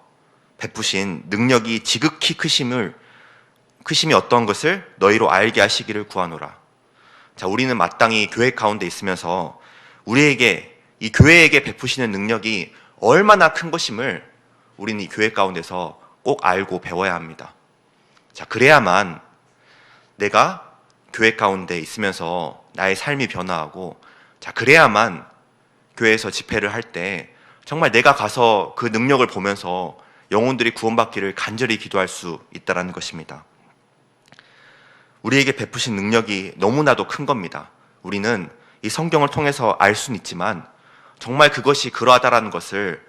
베푸신 능력이 지극히 크심이 어떤 것을 너희로 알게 하시기를 구하노라. 자, 우리는 마땅히 교회 가운데 있으면서 우리에게, 이 교회에게 베푸시는 능력이 얼마나 큰 것임을 우리는 이 교회 가운데서 꼭 알고 배워야 합니다. 자, 그래야만 내가 교회 가운데 있으면서 나의 삶이 변화하고, 자, 그래야만 교회에서 집회를 할 때 정말 내가 가서 그 능력을 보면서 영혼들이 구원받기를 간절히 기도할 수 있다는 것입니다. 우리에게 베푸신 능력이 너무나도 큰 겁니다. 우리는 이 성경을 통해서 알 수는 있지만 정말 그것이 그러하다라는 것을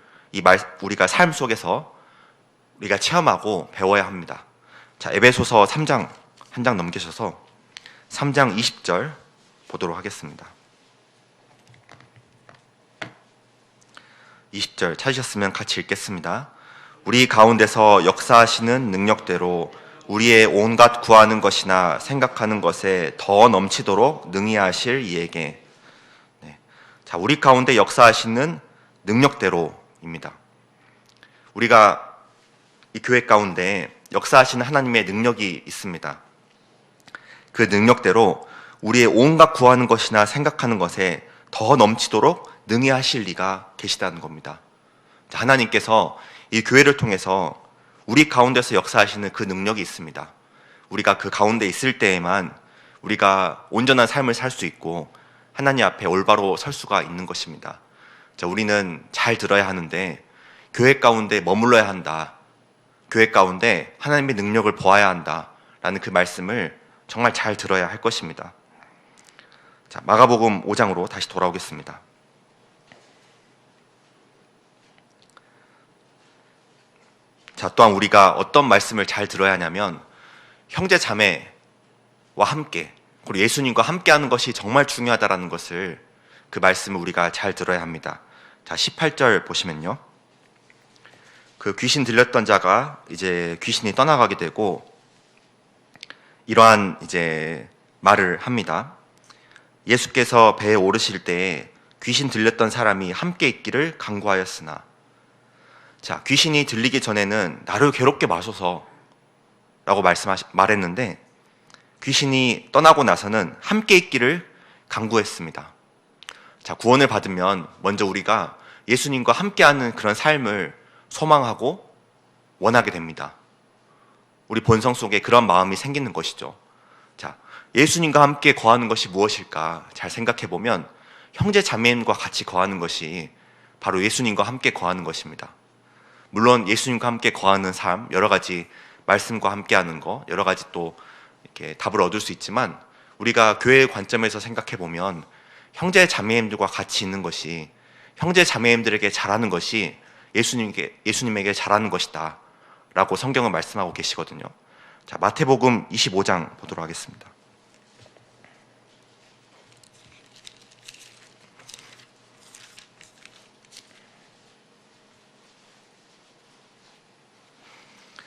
우리가 삶 속에서 우리가 체험하고 배워야 합니다. 자, 에베소서 3장 한 장 넘기셔서 3장 20절 보도록 하겠습니다. 20절 찾으셨으면 같이 읽겠습니다. 우리 가운데서 역사하시는 능력대로 우리의 온갖 구하는 것이나 생각하는 것에 더 넘치도록 능히 하실 이에게. 네. 자, 우리 가운데 역사하시는 능력대로입니다. 우리가 이 교회 가운데 역사하시는 하나님의 능력이 있습니다. 그 능력대로 우리의 온갖 구하는 것이나 생각하는 것에 더 넘치도록 능히 하실 이가 계시다는 겁니다. 자, 하나님께서 이 교회를 통해서 우리 가운데서 역사하시는 그 능력이 있습니다. 우리가 그 가운데 있을 때에만 우리가 온전한 삶을 살 수 있고 하나님 앞에 올바로 설 수가 있는 것입니다. 자, 우리는 잘 들어야 하는데 교회 가운데 머물러야 한다. 교회 가운데 하나님의 능력을 보아야 한다. 라는 그 말씀을 정말 잘 들어야 할 것입니다. 자, 마가복음 5장으로 다시 돌아오겠습니다. 자, 또한 우리가 어떤 말씀을 잘 들어야 하냐면 형제 자매와 함께, 그리고 예수님과 함께 하는 것이 정말 중요하다라는 것을, 그 말씀을 우리가 잘 들어야 합니다. 자, 18절 보시면요. 그 귀신 들렸던 자가 이제 귀신이 떠나가게 되고 이러한 이제 말을 합니다. 예수께서 배에 오르실 때에 귀신 들렸던 사람이 함께 있기를 간구하였으나, 자, 귀신이 들리기 전에는 나를 괴롭게 마소서 라고 말했는데 귀신이 떠나고 나서는 함께 있기를 간구했습니다. 자, 구원을 받으면 먼저 우리가 예수님과 함께하는 그런 삶을 소망하고 원하게 됩니다. 우리 본성 속에 그런 마음이 생기는 것이죠. 자, 예수님과 함께 거하는 것이 무엇일까 잘 생각해 보면 형제 자매님과 같이 거하는 것이 바로 예수님과 함께 거하는 것입니다. 물론 예수님과 함께 거하는 삶, 여러 가지 말씀과 함께하는 거, 여러 가지 또 이렇게 답을 얻을 수 있지만 우리가 교회의 관점에서 생각해 보면 형제 자매님들과 같이 있는 것이, 형제 자매님들에게 잘하는 것이 예수님에게 잘하는 것이다 라고 성경은 말씀하고 계시거든요. 자, 마태복음 25장 보도록 하겠습니다.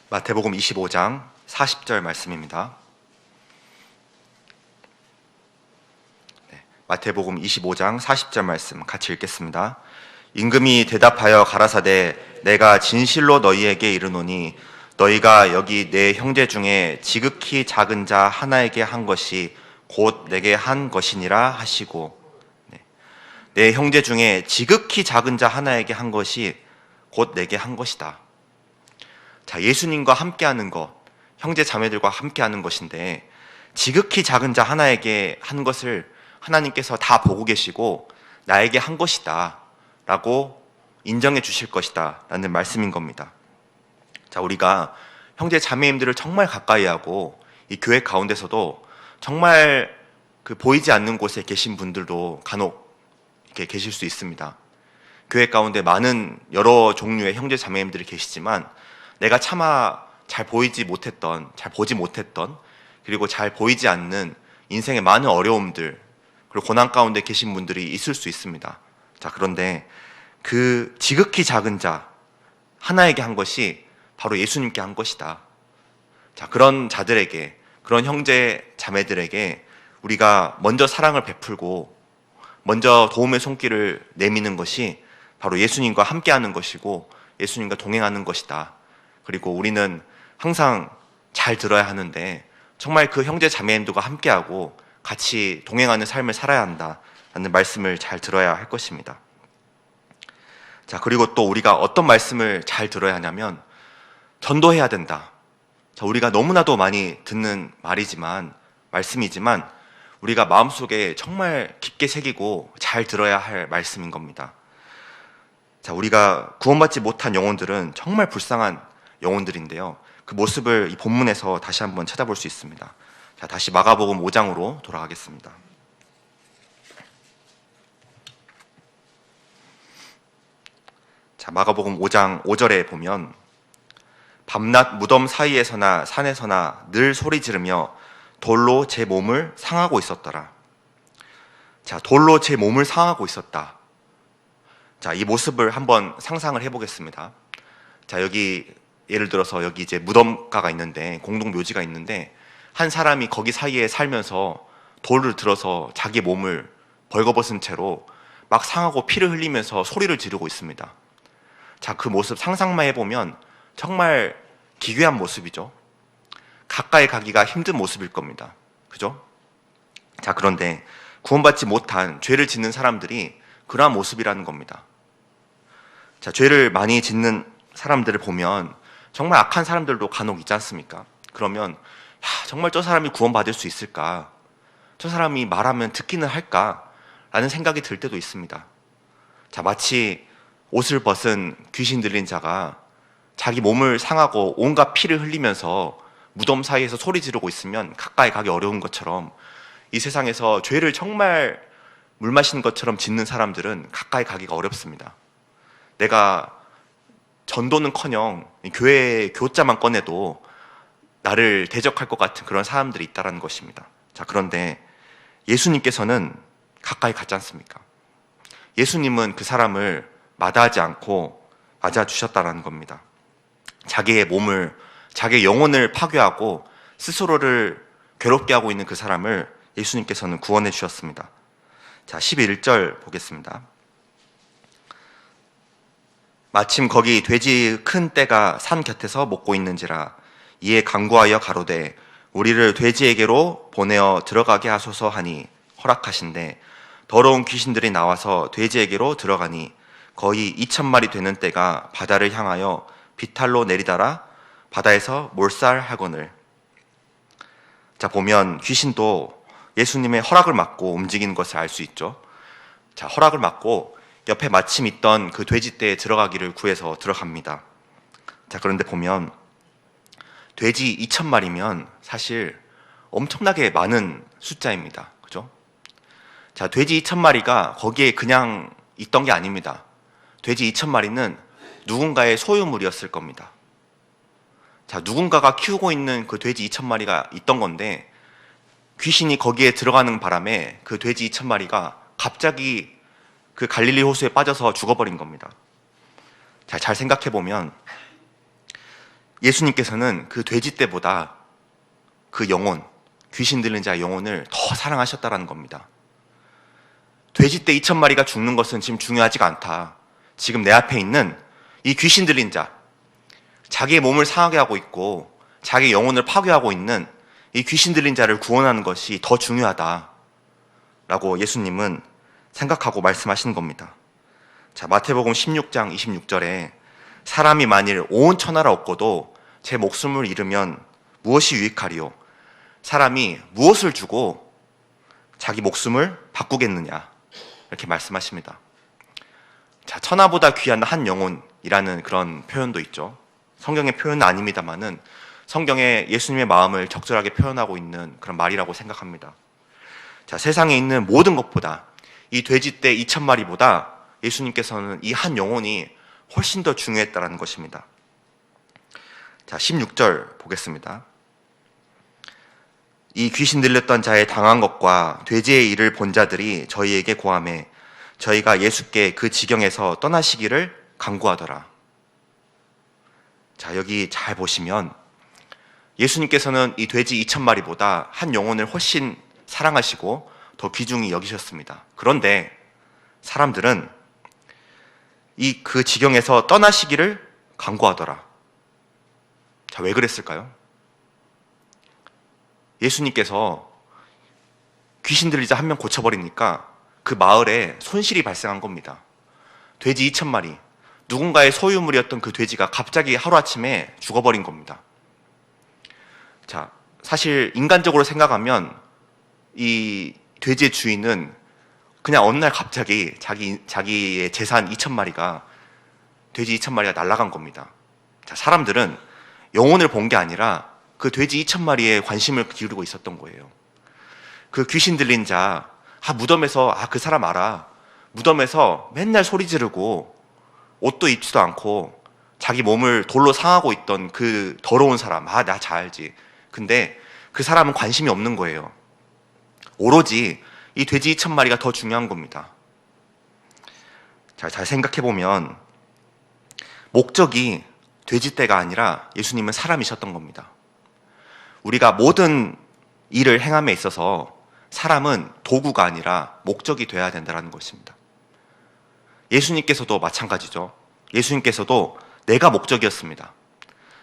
마태복음 25장 40절 말씀입니다. 네, 마태복음 25장 40절 말씀 같이 읽겠습니다. 임금이 대답하여 가라사대 내가 진실로 너희에게 이르노니 너희가 여기 내 형제 중에 지극히 작은 자 하나에게 한 것이 곧 내게 한 것이니라 하시고, 네, 내 형제 중에 지극히 작은 자 하나에게 한 것이 곧 내게 한 것이다. 자, 예수님과 함께하는 것, 형제 자매들과 함께하는 것인데 지극히 작은 자 하나에게 한 것을 하나님께서 다 보고 계시고 나에게 한 것이다 라고 인정해 주실 것이다 라는 말씀인 겁니다. 자, 우리가 형제 자매님들을 정말 가까이 하고 이 교회 가운데서도 정말 그 보이지 않는 곳에 계신 분들도 간혹 이렇게 계실 수 있습니다. 교회 가운데 많은 여러 종류의 형제 자매님들이 계시지만 내가 차마 잘 보지 못했던, 그리고 잘 보이지 않는 인생의 많은 어려움들, 그리고 고난 가운데 계신 분들이 있을 수 있습니다. 자, 그런데 그 지극히 작은 자 하나에게 한 것이 바로 예수님께 한 것이다. 자, 그런 자들에게, 그런 형제 자매들에게 우리가 먼저 사랑을 베풀고 먼저 도움의 손길을 내미는 것이 바로 예수님과 함께하는 것이고 예수님과 동행하는 것이다. 그리고 우리는 항상 잘 들어야 하는데 정말 그 형제 자매님들과 함께하고 같이 동행하는 삶을 살아야 한다라는 말씀을 잘 들어야 할 것입니다. 자, 그리고 또 우리가 어떤 말씀을 잘 들어야 하냐면 전도해야 된다. 자, 우리가 너무나도 많이 듣는 말씀이지만 우리가 마음속에 정말 깊게 새기고 잘 들어야 할 말씀인 겁니다. 자, 우리가 구원받지 못한 영혼들은 정말 불쌍한 영혼들인데요. 그 모습을 이 본문에서 다시 한번 찾아볼 수 있습니다. 자, 다시 마가복음 5장으로 돌아가겠습니다. 자, 마가복음 5장 5절에 보면 밤낮 무덤 사이에서나 산에서나 늘 소리 지르며 돌로 제 몸을 상하고 있었더라. 자, 돌로 제 몸을 상하고 있었다. 자, 이 모습을 한번 상상을 해보겠습니다. 자, 여기 예를 들어서 여기 이제 무덤가가 있는데, 공동묘지가 있는데 한 사람이 거기 사이에 살면서 돌을 들어서 자기 몸을 벌거벗은 채로 막 상하고 피를 흘리면서 소리를 지르고 있습니다. 자, 그 모습 상상만 해보면 정말 기괴한 모습이죠. 가까이 가기가 힘든 모습일 겁니다. 그죠? 자, 그런데 구원받지 못한 죄를 짓는 사람들이 그러한 모습이라는 겁니다. 자, 죄를 많이 짓는 사람들을 보면 정말 악한 사람들도 간혹 있지 않습니까? 그러면 정말 저 사람이 구원받을 수 있을까? 저 사람이 말하면 듣기는 할까? 라는 생각이 들 때도 있습니다. 자, 마치 옷을 벗은 귀신 들린 자가 자기 몸을 상하고 온갖 피를 흘리면서 무덤 사이에서 소리 지르고 있으면 가까이 가기 어려운 것처럼 이 세상에서 죄를 정말 물 마시는 것처럼 짓는 사람들은 가까이 가기가 어렵습니다. 내가 전도는커녕 교회의 교자만 꺼내도 나를 대적할 것 같은 그런 사람들이 있다는 것입니다. 자, 그런데 예수님께서는 가까이 가지 않습니까? 예수님은 그 사람을 마다하지 않고 맞아주셨다는 겁니다. 자기의 몸을, 자기의 영혼을 파괴하고 스스로를 괴롭게 하고 있는 그 사람을 예수님께서는 구원해 주셨습니다. 자, 11절 보겠습니다. 마침 거기 돼지 큰 떼가 산 곁에서 먹고 있는지라 이에 간구하여 가로되 우리를 돼지에게로 보내어 들어가게 하소서 하니 허락하신대 더러운 귀신들이 나와서 돼지에게로 들어가니 거의 2,000마리 되는 떼가 바다를 향하여 비탈로 내리다라 바다에서 몰살하거늘. 자, 보면 귀신도 예수님의 허락을 받고 움직이는 것을 알 수 있죠. 자, 허락을 받고 옆에 마침 있던 그 돼지떼에 들어가기를 구해서 들어갑니다. 자, 그런데 보면 돼지 2,000마리면 사실 엄청나게 많은 숫자입니다. 그죠? 자, 돼지 2,000마리가 거기에 그냥 있던 게 아닙니다. 돼지 2,000마리는 누군가의 소유물이었을 겁니다. 자, 누군가가 키우고 있는 그 돼지 2,000마리가 있던 건데 귀신이 거기에 들어가는 바람에 그 돼지 2,000마리가 갑자기 그 갈릴리 호수에 빠져서 죽어버린 겁니다. 자, 잘 생각해보면 예수님께서는 그 돼지떼보다 그 영혼, 귀신 들린 자의 영혼을 더 사랑하셨다는 겁니다. 돼지떼 2,000마리가 죽는 것은 지금 중요하지가 않다. 지금 내 앞에 있는 이 귀신 들린 자, 자기의 몸을 상하게 하고 있고 자기의 영혼을 파괴하고 있는 이 귀신 들린 자를 구원하는 것이 더 중요하다 라고 예수님은 생각하고 말씀하시는 겁니다. 자, 마태복음 16장 26절에 사람이 만일 온 천하를 얻고도 제 목숨을 잃으면 무엇이 유익하리요? 사람이 무엇을 주고 자기 목숨을 바꾸겠느냐? 이렇게 말씀하십니다. 자, 천하보다 귀한 한 영혼이라는 그런 표현도 있죠. 성경의 표현은 아닙니다만은 성경에 예수님의 마음을 적절하게 표현하고 있는 그런 말이라고 생각합니다. 자, 세상에 있는 모든 것보다 이 돼지떼 2,000마리보다 예수님께서는 이 한 영혼이 훨씬 더 중요했다는 것입니다. 자, 16절 보겠습니다. 이 귀신 들렸던 자의 당한 것과 돼지의 일을 본 자들이 저희에게 고하매 저희가 예수께 그 지경에서 떠나시기를 간구하더라. 자, 여기 잘 보시면 예수님께서는 이 돼지 2,000마리보다 한 영혼을 훨씬 사랑하시고 더 귀중히 여기셨습니다. 그런데 사람들은 그 지경에서 떠나시기를 간구하더라. 자, 왜 그랬을까요? 예수님께서 귀신 들리자 한 명 고쳐버리니까 그 마을에 손실이 발생한 겁니다. 돼지 2,000마리, 누군가의 소유물이었던 그 돼지가 갑자기 하루아침에 죽어버린 겁니다. 자, 사실 인간적으로 생각하면 이 돼지의 주인은 그냥 어느 날 갑자기 자기의 재산 2,000마리가 돼지 2,000마리가 날아간 겁니다. 자, 사람들은 영혼을 본 게 아니라 그 돼지 2,000마리에 관심을 기울이고 있었던 거예요. 그 귀신 들린 자, 무덤에서, 그 사람 알아. 무덤에서 맨날 소리 지르고 옷도 입지도 않고 자기 몸을 돌로 상하고 있던 그 더러운 사람, 나 잘 알지. 근데 그 사람은 관심이 없는 거예요. 오로지 이 돼지 2,000마리가 더 중요한 겁니다. 자, 잘 생각해보면 목적이 돼지떼가 아니라 예수님은 사람이셨던 겁니다. 우리가 모든 일을 행함에 있어서 사람은 도구가 아니라 목적이 되어야 된다는 것입니다. 예수님께서도 마찬가지죠. 예수님께서도 내가 목적이었습니다.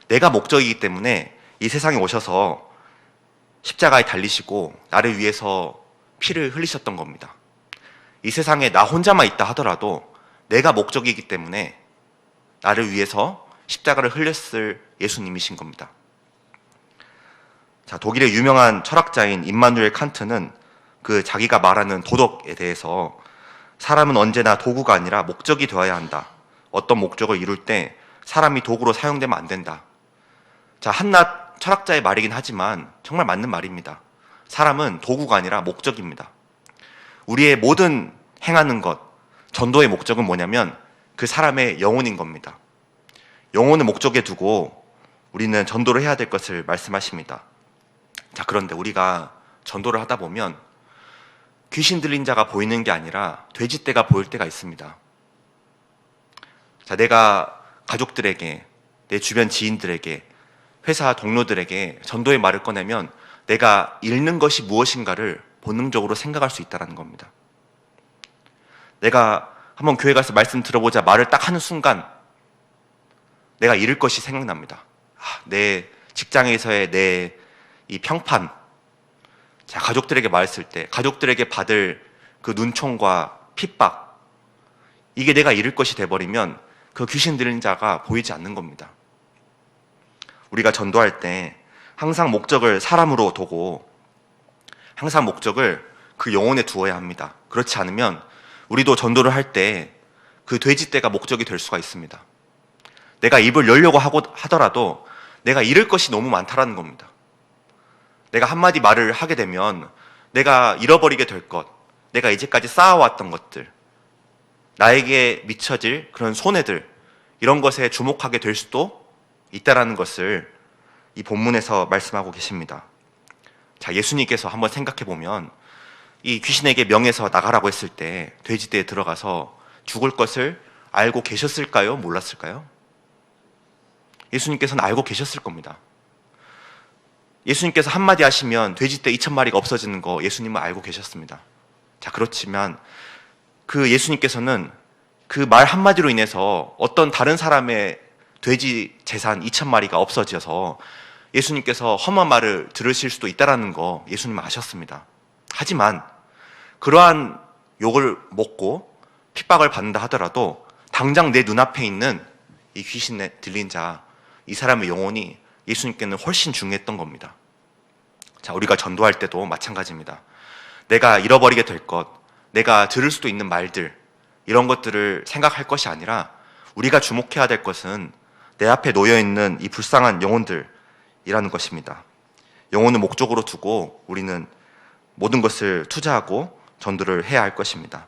내가 목적이기 때문에 이 세상에 오셔서 십자가에 달리시고 나를 위해서 피를 흘리셨던 겁니다. 이 세상에 나 혼자만 있다 하더라도 내가 목적이기 때문에 나를 위해서 십자가를 흘렸을 예수님이신 겁니다. 자, 독일의 유명한 철학자인 임마누엘 칸트는 그 자기가 말하는 도덕에 대해서 사람은 언제나 도구가 아니라 목적이 되어야 한다. 어떤 목적을 이룰 때 사람이 도구로 사용되면 안 된다. 자, 한낱 철학자의 말이긴 하지만 정말 맞는 말입니다. 사람은 도구가 아니라 목적입니다. 우리의 모든 행하는 것, 전도의 목적은 뭐냐면 그 사람의 영혼인 겁니다. 영혼을 목적에 두고 우리는 전도를 해야 될 것을 말씀하십니다. 자, 그런데 우리가 전도를 하다 보면 귀신 들린 자가 보이는 게 아니라 돼지떼가 보일 때가 있습니다. 자, 내가 가족들에게, 내 주변 지인들에게, 회사 동료들에게 전도의 말을 꺼내면 내가 잃는 것이 무엇인가를 본능적으로 생각할 수 있다는 겁니다. 내가 한번 교회 가서 말씀 들어보자 말을 딱 하는 순간 내가 잃을 것이 생각납니다. 내 직장에서의 내 이 평판, 자, 가족들에게 말했을 때 가족들에게 받을 그 눈총과 핍박, 이게 내가 잃을 것이 돼버리면 그 귀신 들린 자가 보이지 않는 겁니다. 우리가 전도할 때 항상 목적을 사람으로 두고 항상 목적을 그 영혼에 두어야 합니다. 그렇지 않으면 우리도 전도를 할 때 그 돼지떼가 목적이 될 수가 있습니다. 내가 입을 열려고 하더라도 내가 잃을 것이 너무 많다라는 겁니다. 내가 한마디 말을 하게 되면 내가 잃어버리게 될 것, 내가 이제까지 쌓아왔던 것들, 나에게 미쳐질 그런 손해들, 이런 것에 주목하게 될 수도 있다라는 것을 이 본문에서 말씀하고 계십니다. 자, 예수님께서 한번 생각해 보면 이 귀신에게 명해서 나가라고 했을 때 돼지떼에 들어가서 죽을 것을 알고 계셨을까요? 몰랐을까요? 예수님께서는 알고 계셨을 겁니다. 예수님께서 한마디 하시면 돼지떼 2,000마리가 없어지는 거 예수님은 알고 계셨습니다. 자, 그렇지만 그 예수님께서는 그 말 한마디로 인해서 어떤 다른 사람의 돼지 재산 2,000마리가 없어져서 예수님께서 험한 말을 들으실 수도 있다는 거 예수님은 아셨습니다. 하지만 그러한 욕을 먹고 핍박을 받는다 하더라도 당장 내 눈앞에 있는 이 귀신에 들린 자, 이 사람의 영혼이 예수님께는 훨씬 중요했던 겁니다. 자, 우리가 전도할 때도 마찬가지입니다. 내가 잃어버리게 될 것, 내가 들을 수도 있는 말들, 이런 것들을 생각할 것이 아니라 우리가 주목해야 될 것은 내 앞에 놓여있는 이 불쌍한 영혼들이라는 것입니다. 영혼을 목적으로 두고 우리는 모든 것을 투자하고 전도를 해야 할 것입니다.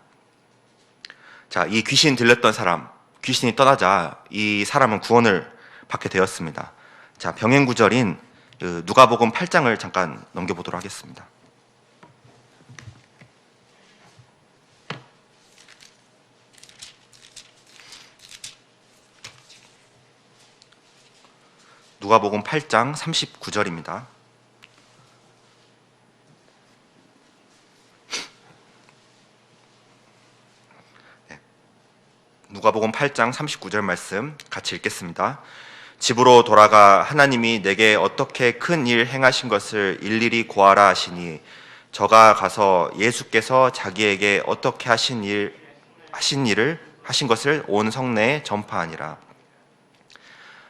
자, 이 귀신 들렸던 사람, 귀신이 떠나자 이 사람은 구원을 받게 되었습니다. 자, 병행 구절인 누가복음 8장을 잠깐 넘겨보도록 하겠습니다. 누가복음 8장 39절입니다. 누가복음 8장 39절 말씀 같이 읽겠습니다. 집으로 돌아가 하나님이 내게 어떻게 큰 일 행하신 것을 일일이 고하라 하시니 저가 가서 예수께서 자기에게 어떻게 하신 것을 온 성내에 전파하니라.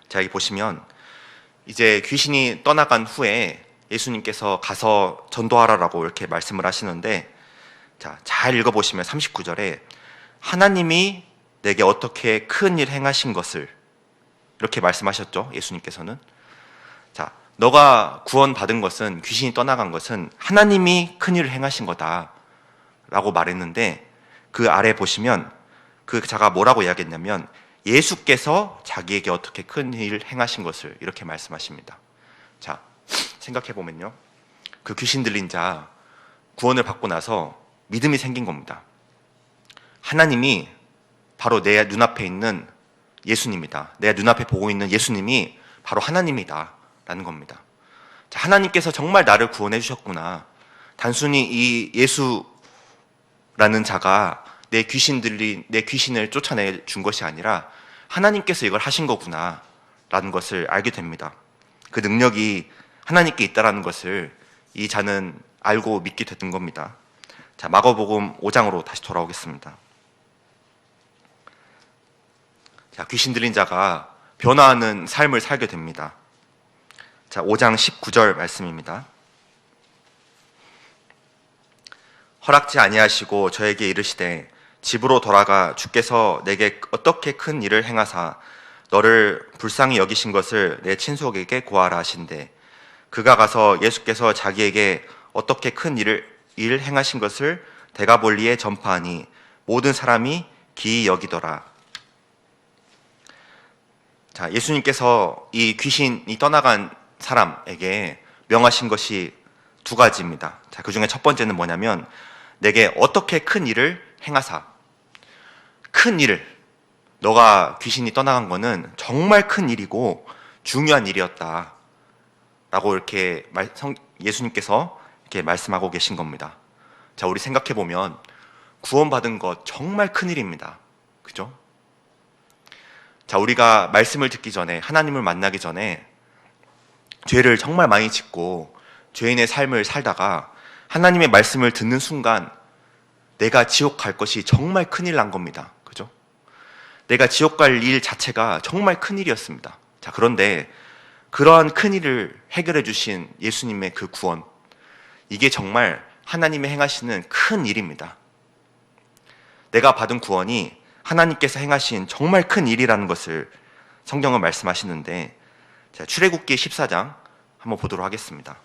자, 여기 보시면 이제 귀신이 떠나간 후에 예수님께서 가서 전도하라라고 이렇게 말씀을 하시는데, 자, 잘 읽어보시면 39절에 하나님이 내게 어떻게 큰 일 행하신 것을 이렇게 말씀하셨죠. 예수님께서는. 자, 너가 구원받은 것은, 귀신이 떠나간 것은 하나님이 큰 일을 행하신 거다 라고 말했는데, 그 아래 보시면 그 자가 뭐라고 이야기했냐면 예수께서 자기에게 어떻게 큰 일을 행하신 것을 이렇게 말씀하십니다. 자, 생각해보면요, 그 귀신 들린 자 구원을 받고 나서 믿음이 생긴 겁니다. 하나님이 바로 내 눈앞에 있는 예수님이다, 내 눈앞에 보고 있는 예수님이 바로 하나님이다 라는 겁니다. 자, 하나님께서 정말 나를 구원해 주셨구나. 단순히 이 예수라는 자가 내 귀신을 쫓아내 준 것이 아니라 하나님께서 이걸 하신 거구나 라는 것을 알게 됩니다. 그 능력이 하나님께 있다라는 것을 이 자는 알고 믿게 됐던 겁니다. 자, 마가복음 5장으로 다시 돌아오겠습니다. 자, 귀신 들린 자가 변화하는 삶을 살게 됩니다. 자, 5장 19절 말씀입니다. 허락지 아니하시고 저에게 이르시되 집으로 돌아가 주께서 내게 어떻게 큰 일을 행하사 너를 불쌍히 여기신 것을 내 친속에게 고하라 하신대. 그가 가서 예수께서 자기에게 어떻게 큰 일 행하신 것을 데가볼리에 전파하니 모든 사람이 기이 여기더라. 자, 예수님께서 이 귀신이 떠나간 사람에게 명하신 것이 두 가지입니다. 자, 그 중에 첫 번째는 뭐냐면 내게 어떻게 큰 일을 행하사. 큰 일을, 너가 귀신이 떠나간 거는 정말 큰 일이고 중요한 일이었다 라고 이렇게 예수님께서 이렇게 말씀하고 계신 겁니다. 자, 우리 생각해 보면 구원받은 것 정말 큰 일입니다. 그죠? 자, 우리가 말씀을 듣기 전에, 하나님을 만나기 전에 죄를 정말 많이 짓고 죄인의 삶을 살다가 하나님의 말씀을 듣는 순간 내가 지옥 갈 것이 정말 큰일 난 겁니다. 그죠? 내가 지옥 갈 일 자체가 정말 큰일이었습니다. 자, 그런데 그러한 큰일을 해결해 주신 예수님의 그 구원, 이게 정말 하나님이 행하시는 큰 일입니다. 내가 받은 구원이 하나님께서 행하신 정말 큰 일이라는 것을 성경은 말씀하시는데, 자, 출애굽기 14장 한번 보도록 하겠습니다.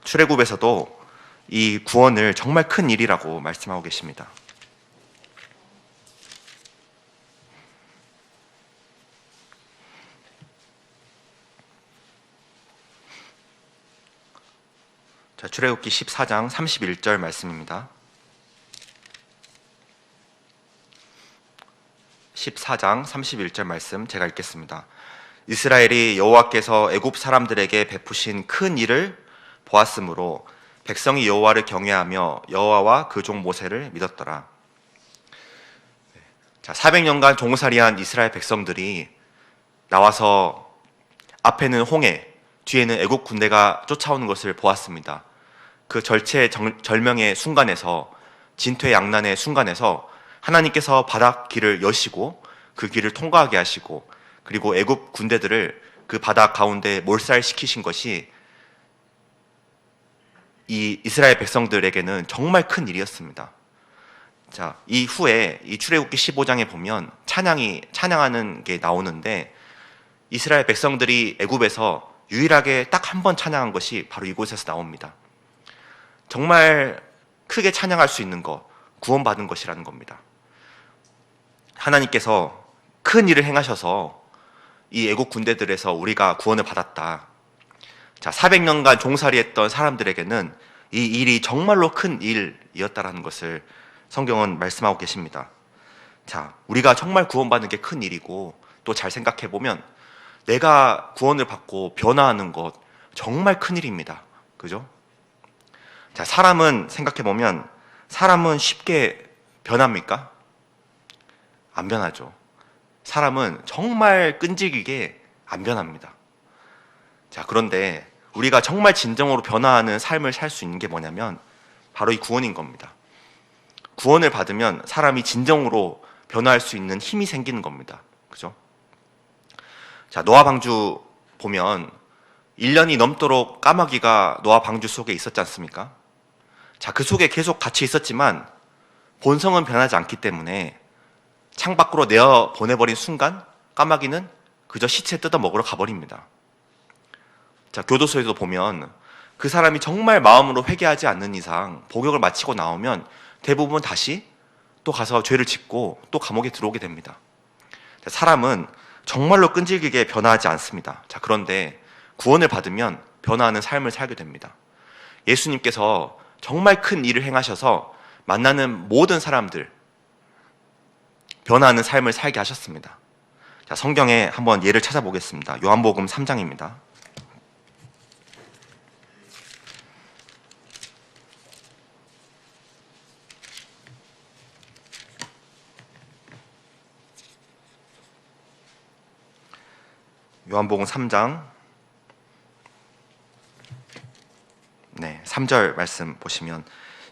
출애굽에서도 이 구원을 정말 큰 일이라고 말씀하고 계십니다. 자, 출애굽기 14장 31절 말씀입니다. 14장 31절 말씀 제가 읽겠습니다. 이스라엘이 여호와께서 애굽 사람들에게 베푸신 큰 일을 보았으므로 백성이 여호와를 경외하며 여호와와 그 종 모세를 믿었더라. 자, 400년간 종살이한 이스라엘 백성들이 나와서 앞에는 홍해, 뒤에는 애국 군대가 쫓아오는 것을 보았습니다. 그 절체절명의 순간에서, 진퇴양난의 순간에서 하나님께서 바다 길을 여시고 그 길을 통과하게 하시고, 그리고 애국 군대들을 그 바다 가운데 몰살시키신 것이 이 이스라엘 백성들에게는 정말 큰 일이었습니다. 자, 이후에 이 출애굽기 15장에 보면 찬양하는 게 나오는데 이스라엘 백성들이 애굽에서 유일하게 딱 한 번 찬양한 것이 바로 이곳에서 나옵니다. 정말 크게 찬양할 수 있는 것, 구원받은 것이라는 겁니다. 하나님께서 큰 일을 행하셔서 이 애국 군대들에서 우리가 구원을 받았다. 자, 400년간 종살이했던 사람들에게는 이 일이 정말로 큰 일이었다라는 것을 성경은 말씀하고 계십니다. 자, 우리가 정말 구원받는 게 큰 일이고 또 잘 생각해 보면 내가 구원을 받고 변화하는 것 정말 큰 일입니다. 그죠? 자, 사람은 생각해 보면 사람은 쉽게 변합니까? 안 변하죠. 사람은 정말 끈질기게 안 변합니다. 자, 그런데 우리가 정말 진정으로 변화하는 삶을 살 수 있는 게 뭐냐면 바로 이 구원인 겁니다. 구원을 받으면 사람이 진정으로 변화할 수 있는 힘이 생기는 겁니다. 그죠? 자, 노아 방주 보면 1년이 넘도록 까마귀가 노아 방주 속에 있었지 않습니까? 자, 그 속에 계속 같이 있었지만 본성은 변하지 않기 때문에 창밖으로 내어 보내버린 순간 까마귀는 그저 시체 뜯어 먹으러 가버립니다. 자, 교도소에도 보면 그 사람이 정말 마음으로 회개하지 않는 이상 복역을 마치고 나오면 대부분 다시 또 가서 죄를 짓고 또 감옥에 들어오게 됩니다. 자, 사람은 정말로 끈질기게 변화하지 않습니다. 자, 그런데 구원을 받으면 변화하는 삶을 살게 됩니다. 예수님께서 정말 큰 일을 행하셔서 만나는 모든 사람들 변화하는 삶을 살게 하셨습니다. 자, 성경에 한번 예를 찾아보겠습니다. 요한복음 3장입니다. 요한복음 3장 3절 말씀 보시면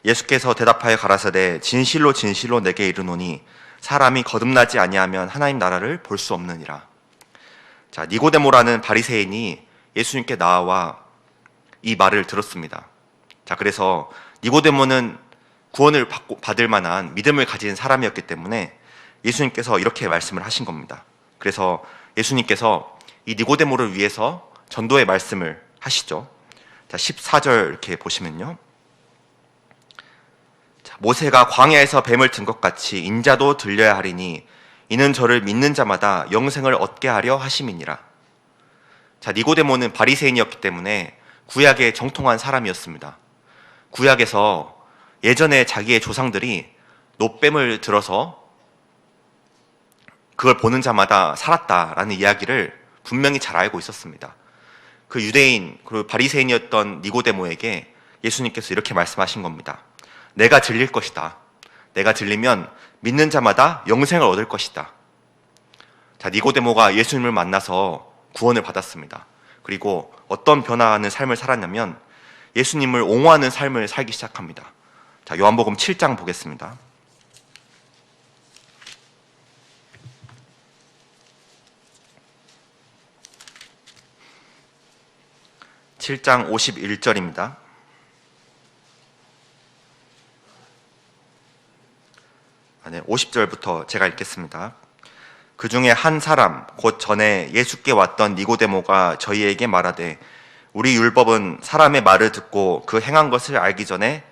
예수께서 대답하여 가라사대 진실로 진실로 내게 이르노니 사람이 거듭나지 아니하면 하나님 나라를 볼 수 없느니라. 자, 니고데모라는 바리새인이 예수님께 나와 이 말을 들었습니다. 자, 그래서 니고데모는 구원을 받을 만한 믿음을 가진 사람이었기 때문에 예수님께서 이렇게 말씀을 하신 겁니다. 그래서 예수님께서 이 니고데모를 위해서 전도의 말씀을 하시죠. 자, 14절 이렇게 보시면요. 자, 모세가 광야에서 뱀을 든 것 같이 인자도 들려야 하리니 이는 저를 믿는 자마다 영생을 얻게 하려 하심이니라. 자, 니고데모는 바리새인이었기 때문에 구약에 정통한 사람이었습니다. 구약에서 예전에 자기의 조상들이 노뱀을 들어서 그걸 보는 자마다 살았다라는 이야기를 분명히 잘 알고 있었습니다. 그 유대인 그리고 바리새인이었던 니고데모에게 예수님께서 이렇게 말씀하신 겁니다. 내가 들릴 것이다. 내가 들리면 믿는 자마다 영생을 얻을 것이다. 자, 니고데모가 예수님을 만나서 구원을 받았습니다. 그리고 어떤 변화하는 삶을 살았냐면 예수님을 옹호하는 삶을 살기 시작합니다. 자, 요한복음 7장 보겠습니다. 7장 51절입니다. 50절부터 제가 읽겠습니다. 그 중에 한 사람 곧 전에 예수께 왔던 니고데모가 저희에게 말하되 우리 율법은 사람의 말을 듣고 그 행한 것을 알기 전에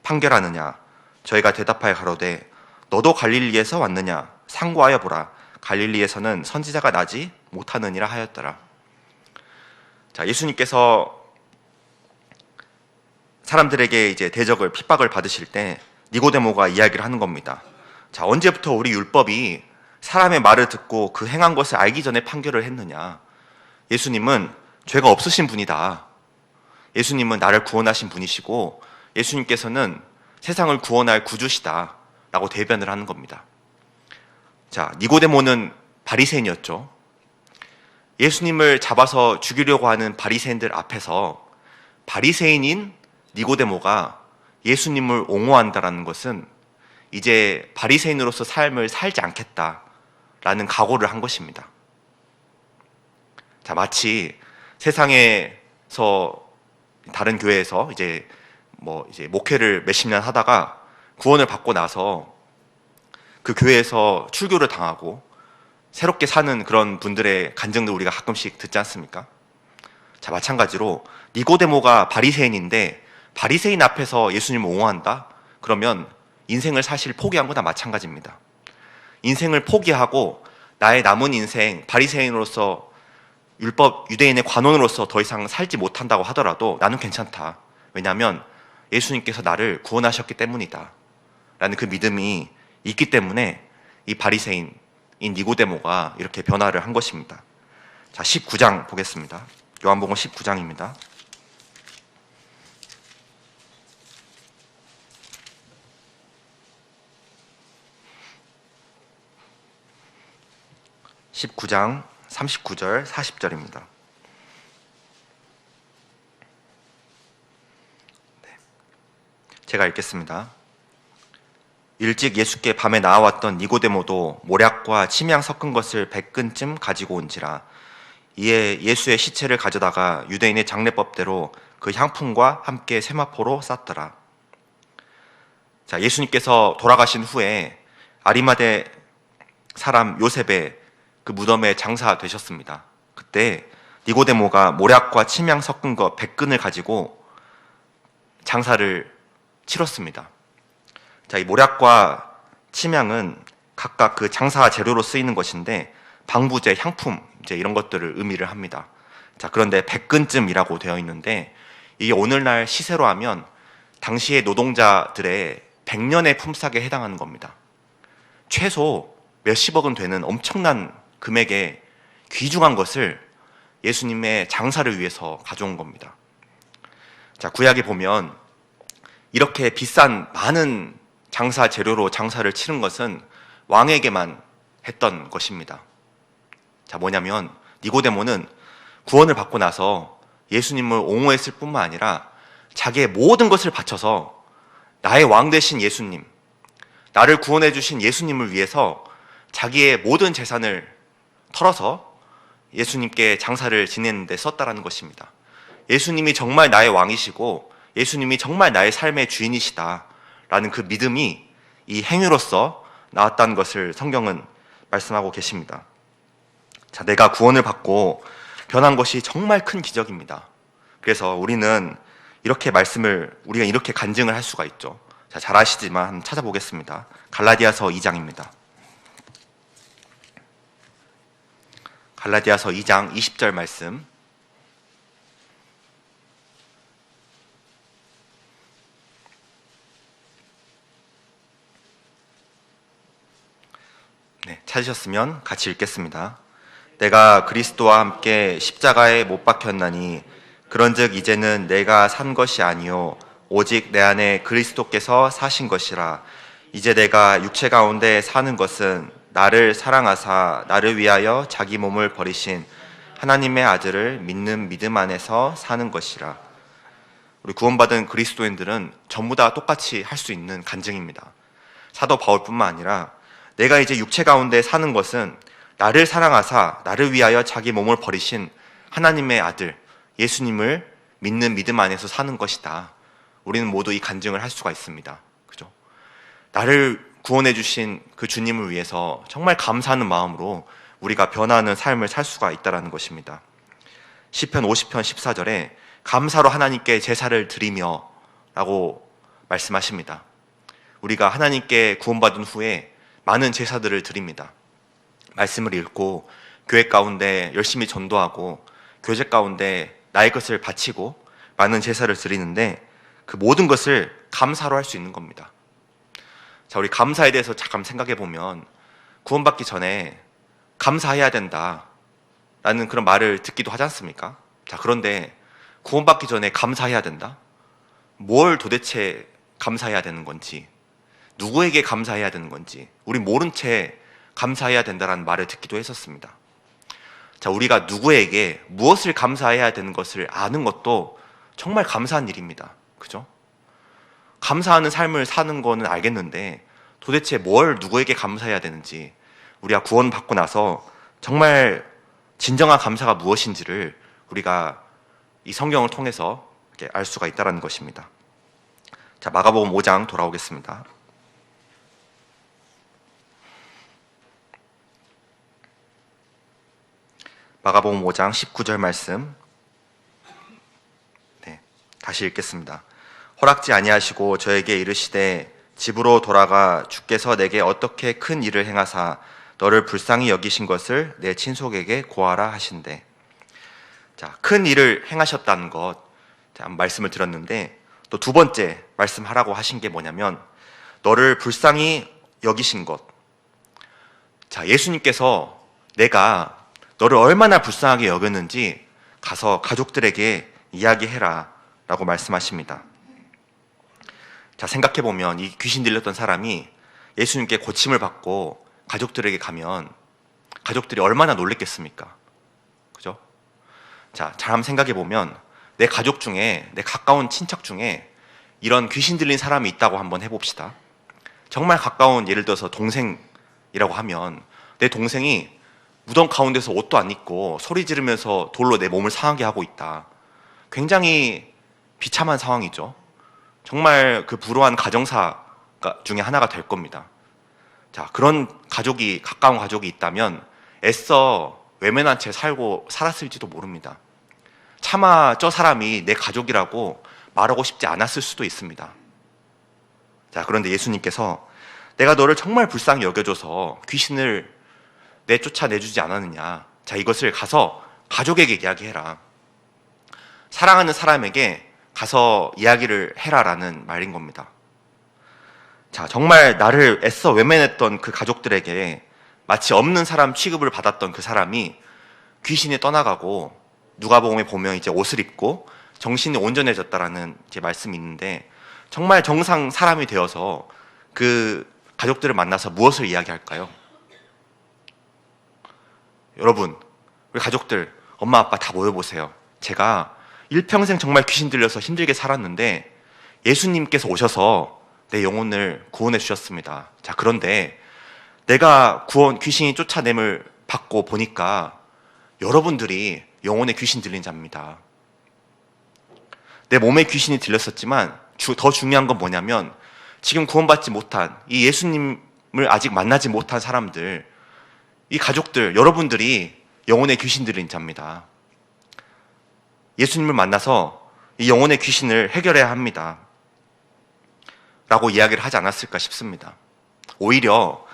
판결하느냐. 저희가 대답하여 가로되 너도 갈릴리에서 왔느냐. 상고하여 보라. 갈릴리에서는 선지자가 나지 못하느니라 하였더라. 자, 예수님께서 사람들에게 이제 대적을 핍박을 받으실 때 니고데모가 이야기를 하는 겁니다. 자, 언제부터 우리 율법이 사람의 말을 듣고 그 행한 것을 알기 전에 판결을 했느냐. 예수님은 죄가 없으신 분이다. 예수님은 나를 구원하신 분이시고 예수님께서는 세상을 구원할 구주시다 라고 대변을 하는 겁니다. 자, 니고데모는 바리새인이었죠. 예수님을 잡아서 죽이려고 하는 바리새인들 앞에서 바리새인인 니고데모가 예수님을 옹호한다라는 것은 이제 바리새인으로서 삶을 살지 않겠다라는 각오를 한 것입니다. 자, 마치 세상에서 다른 교회에서 이제 목회를 몇십 년 하다가 구원을 받고 나서 그 교회에서 출교를 당하고 새롭게 사는 그런 분들의 간증들 우리가 가끔씩 듣지 않습니까? 자, 마찬가지로 니고데모가 바리새인인데 바리새인 앞에서 예수님을 옹호한다? 그러면 인생을 사실 포기한 거나 마찬가지입니다. 인생을 포기하고 나의 남은 인생 바리새인으로서 율법 유대인의 관원으로서 더 이상 살지 못한다고 하더라도 나는 괜찮다. 왜냐하면 예수님께서 나를 구원하셨기 때문이다 라는 그 믿음이 있기 때문에 이 바리새인인 니고데모가 이렇게 변화를 한 것입니다. 자, 19장 보겠습니다. 요한복음 19장입니다. (19장) 39절 40절입니다. 제가 읽겠습니다. 일찍 예수께 밤에 나와왔던 니고데모도 모략과 침향 섞은 것을 100근쯤 가지고 온지라. 이에 예수의 시체를 가져다가 유대인의 장례법대로 그 향품과 함께 세마포로 쌌더라. 자, 예수님께서 돌아가신 후에 아리마대 사람 요셉의 그 무덤에 장사되셨습니다. 그때 니고데모가 모략과 침향 섞은 것 100근을 가지고 장사를 치렀습니다. 자, 이 모략과 침향은 각각 그 장사 재료로 쓰이는 것인데 방부제, 향품 이제 이런 것들을 의미를 합니다. 자, 그런데 100근쯤이라고 되어 있는데 이게 오늘날 시세로 하면 당시의 노동자들의 100년의 품삯에 해당하는 겁니다. 최소 몇십억은 되는 엄청난 금액의 귀중한 것을 예수님의 장사를 위해서 가져온 겁니다. 자, 구약에 보면 이렇게 비싼 많은 장사 재료로 장사를 치른 것은 왕에게만 했던 것입니다. 자, 뭐냐면 니고데모는 구원을 받고 나서 예수님을 옹호했을 뿐만 아니라 자기의 모든 것을 바쳐서 나의 왕 되신 예수님, 나를 구원해 주신 예수님을 위해서 자기의 모든 재산을 털어서 예수님께 장사를 지내는 데 썼다라는 것입니다. 예수님이 정말 나의 왕이시고 예수님이 정말 나의 삶의 주인이시다라는 그 믿음이 이 행위로서 나왔다는 것을 성경은 말씀하고 계십니다. 자, 내가 구원을 받고 변한 것이 정말 큰 기적입니다. 그래서 우리는 우리가 이렇게 간증을 할 수가 있죠. 자, 잘 아시지만 한번 찾아보겠습니다. 갈라디아서 2장입니다. 갈라디아서 2장 20절 말씀. 네, 찾으셨으면 같이 읽겠습니다. 내가 그리스도와 함께 십자가에 못 박혔나니 그런즉 이제는 내가 산 것이 아니요 오직 내 안에 그리스도께서 사신 것이라. 이제 내가 육체 가운데 사는 것은 나를 사랑하사 나를 위하여 자기 몸을 버리신 하나님의 아들을 믿는 믿음 안에서 사는 것이라. 우리 구원받은 그리스도인들은 전부 다 똑같이 할 수 있는 간증입니다. 사도 바울뿐만 아니라 내가 이제 육체 가운데 사는 것은 나를 사랑하사 나를 위하여 자기 몸을 버리신 하나님의 아들 예수님을 믿는 믿음 안에서 사는 것이다. 우리는 모두 이 간증을 할 수가 있습니다. 그죠? 나를 구원해 주신 그 주님을 위해서 정말 감사하는 마음으로 우리가 변화하는 삶을 살 수가 있다는 것입니다. 시편 50편 14절에 감사로 하나님께 제사를 드리며 라고 말씀하십니다. 우리가 하나님께 구원받은 후에 많은 제사들을 드립니다. 말씀을 읽고 교회 가운데 열심히 전도하고 교제 가운데 나의 것을 바치고 많은 제사를 드리는데 그 모든 것을 감사로 할 수 있는 겁니다. 자, 우리 감사에 대해서 잠깐 생각해 보면 구원받기 전에 감사해야 된다라는 그런 말을 듣기도 하지 않습니까? 자, 그런데 구원받기 전에 감사해야 된다? 뭘 도대체 감사해야 되는 건지, 누구에게 감사해야 되는 건지 우리 모른 채 감사해야 된다라는 말을 듣기도 했었습니다. 자, 우리가 누구에게 무엇을 감사해야 되는 것을 아는 것도 정말 감사한 일입니다. 그죠? 감사하는 삶을 사는 거는 알겠는데 도대체 뭘 누구에게 감사해야 되는지 우리가 구원받고 나서 정말 진정한 감사가 무엇인지를 우리가 이 성경을 통해서 알 수가 있다는 것입니다. 자, 마가복음 5장 돌아오겠습니다. 마가복음 5장 19절 말씀. 네, 다시 읽겠습니다. 허락지 아니하시고 저에게 이르시되 집으로 돌아가 주께서 내게 어떻게 큰 일을 행하사 너를 불쌍히 여기신 것을 내 친속에게 고하라 하신대. 자, 큰 일을 행하셨다는 것 말씀을 드렸는데, 또 두 번째 말씀하라고 하신 게 뭐냐면 너를 불쌍히 여기신 것. 자, 예수님께서 내가 너를 얼마나 불쌍하게 여겼는지 가서 가족들에게 이야기해라 라고 말씀하십니다. 자, 생각해보면 이 귀신 들렸던 사람이 예수님께 고침을 받고 가족들에게 가면 가족들이 얼마나 놀랬겠습니까? 그죠? 자, 잘 한번 생각해보면 내 가족 중에, 내 가까운 친척 중에 이런 귀신 들린 사람이 있다고 한번 해봅시다. 정말 가까운, 예를 들어서 동생이라고 하면 내 동생이 무덤 가운데서 옷도 안 입고 소리 지르면서 돌로 내 몸을 상하게 하고 있다. 굉장히 비참한 상황이죠. 정말 그 불우한 가정사 중에 하나가 될 겁니다. 자, 그런 가족이, 가까운 가족이 있다면 애써 외면한 채 살았을지도 모릅니다. 차마 저 사람이 내 가족이라고 말하고 싶지 않았을 수도 있습니다. 자, 그런데 예수님께서 내가 너를 정말 불쌍히 여겨줘서 귀신을 쫓아내주지 않았느냐. 자, 이것을 가서 가족에게 이야기해라. 사랑하는 사람에게 가서 이야기를 해라라는 말인 겁니다. 자, 정말 나를 애써 외면했던 그 가족들에게 마치 없는 사람 취급을 받았던 그 사람이 귀신이 떠나가고 누가복음에 보면 이제 옷을 입고 정신이 온전해졌다라는 이제 말씀이 있는데, 정말 정상 사람이 되어서 그 가족들을 만나서 무엇을 이야기할까요? 여러분, 우리 가족들, 엄마 아빠 다 모여보세요. 제가 일평생 정말 귀신 들려서 힘들게 살았는데 예수님께서 오셔서 내 영혼을 구원해 주셨습니다. 자, 그런데 내가 귀신이 쫓아냄을 받고 보니까 여러분들이 영혼에 귀신 들린 자입니다. 내 몸에 귀신이 들렸었지만 더 중요한 건 뭐냐면 지금 구원받지 못한 이 예수님을 아직 만나지 못한 사람들, 이 가족들, 여러분들이 영혼에 귀신 들린 자입니다. 예수님을 만나서 이 영혼의 귀신을 해결해야 합니다. 라고 이야기를 하지 않았을까 싶습니다. 오히려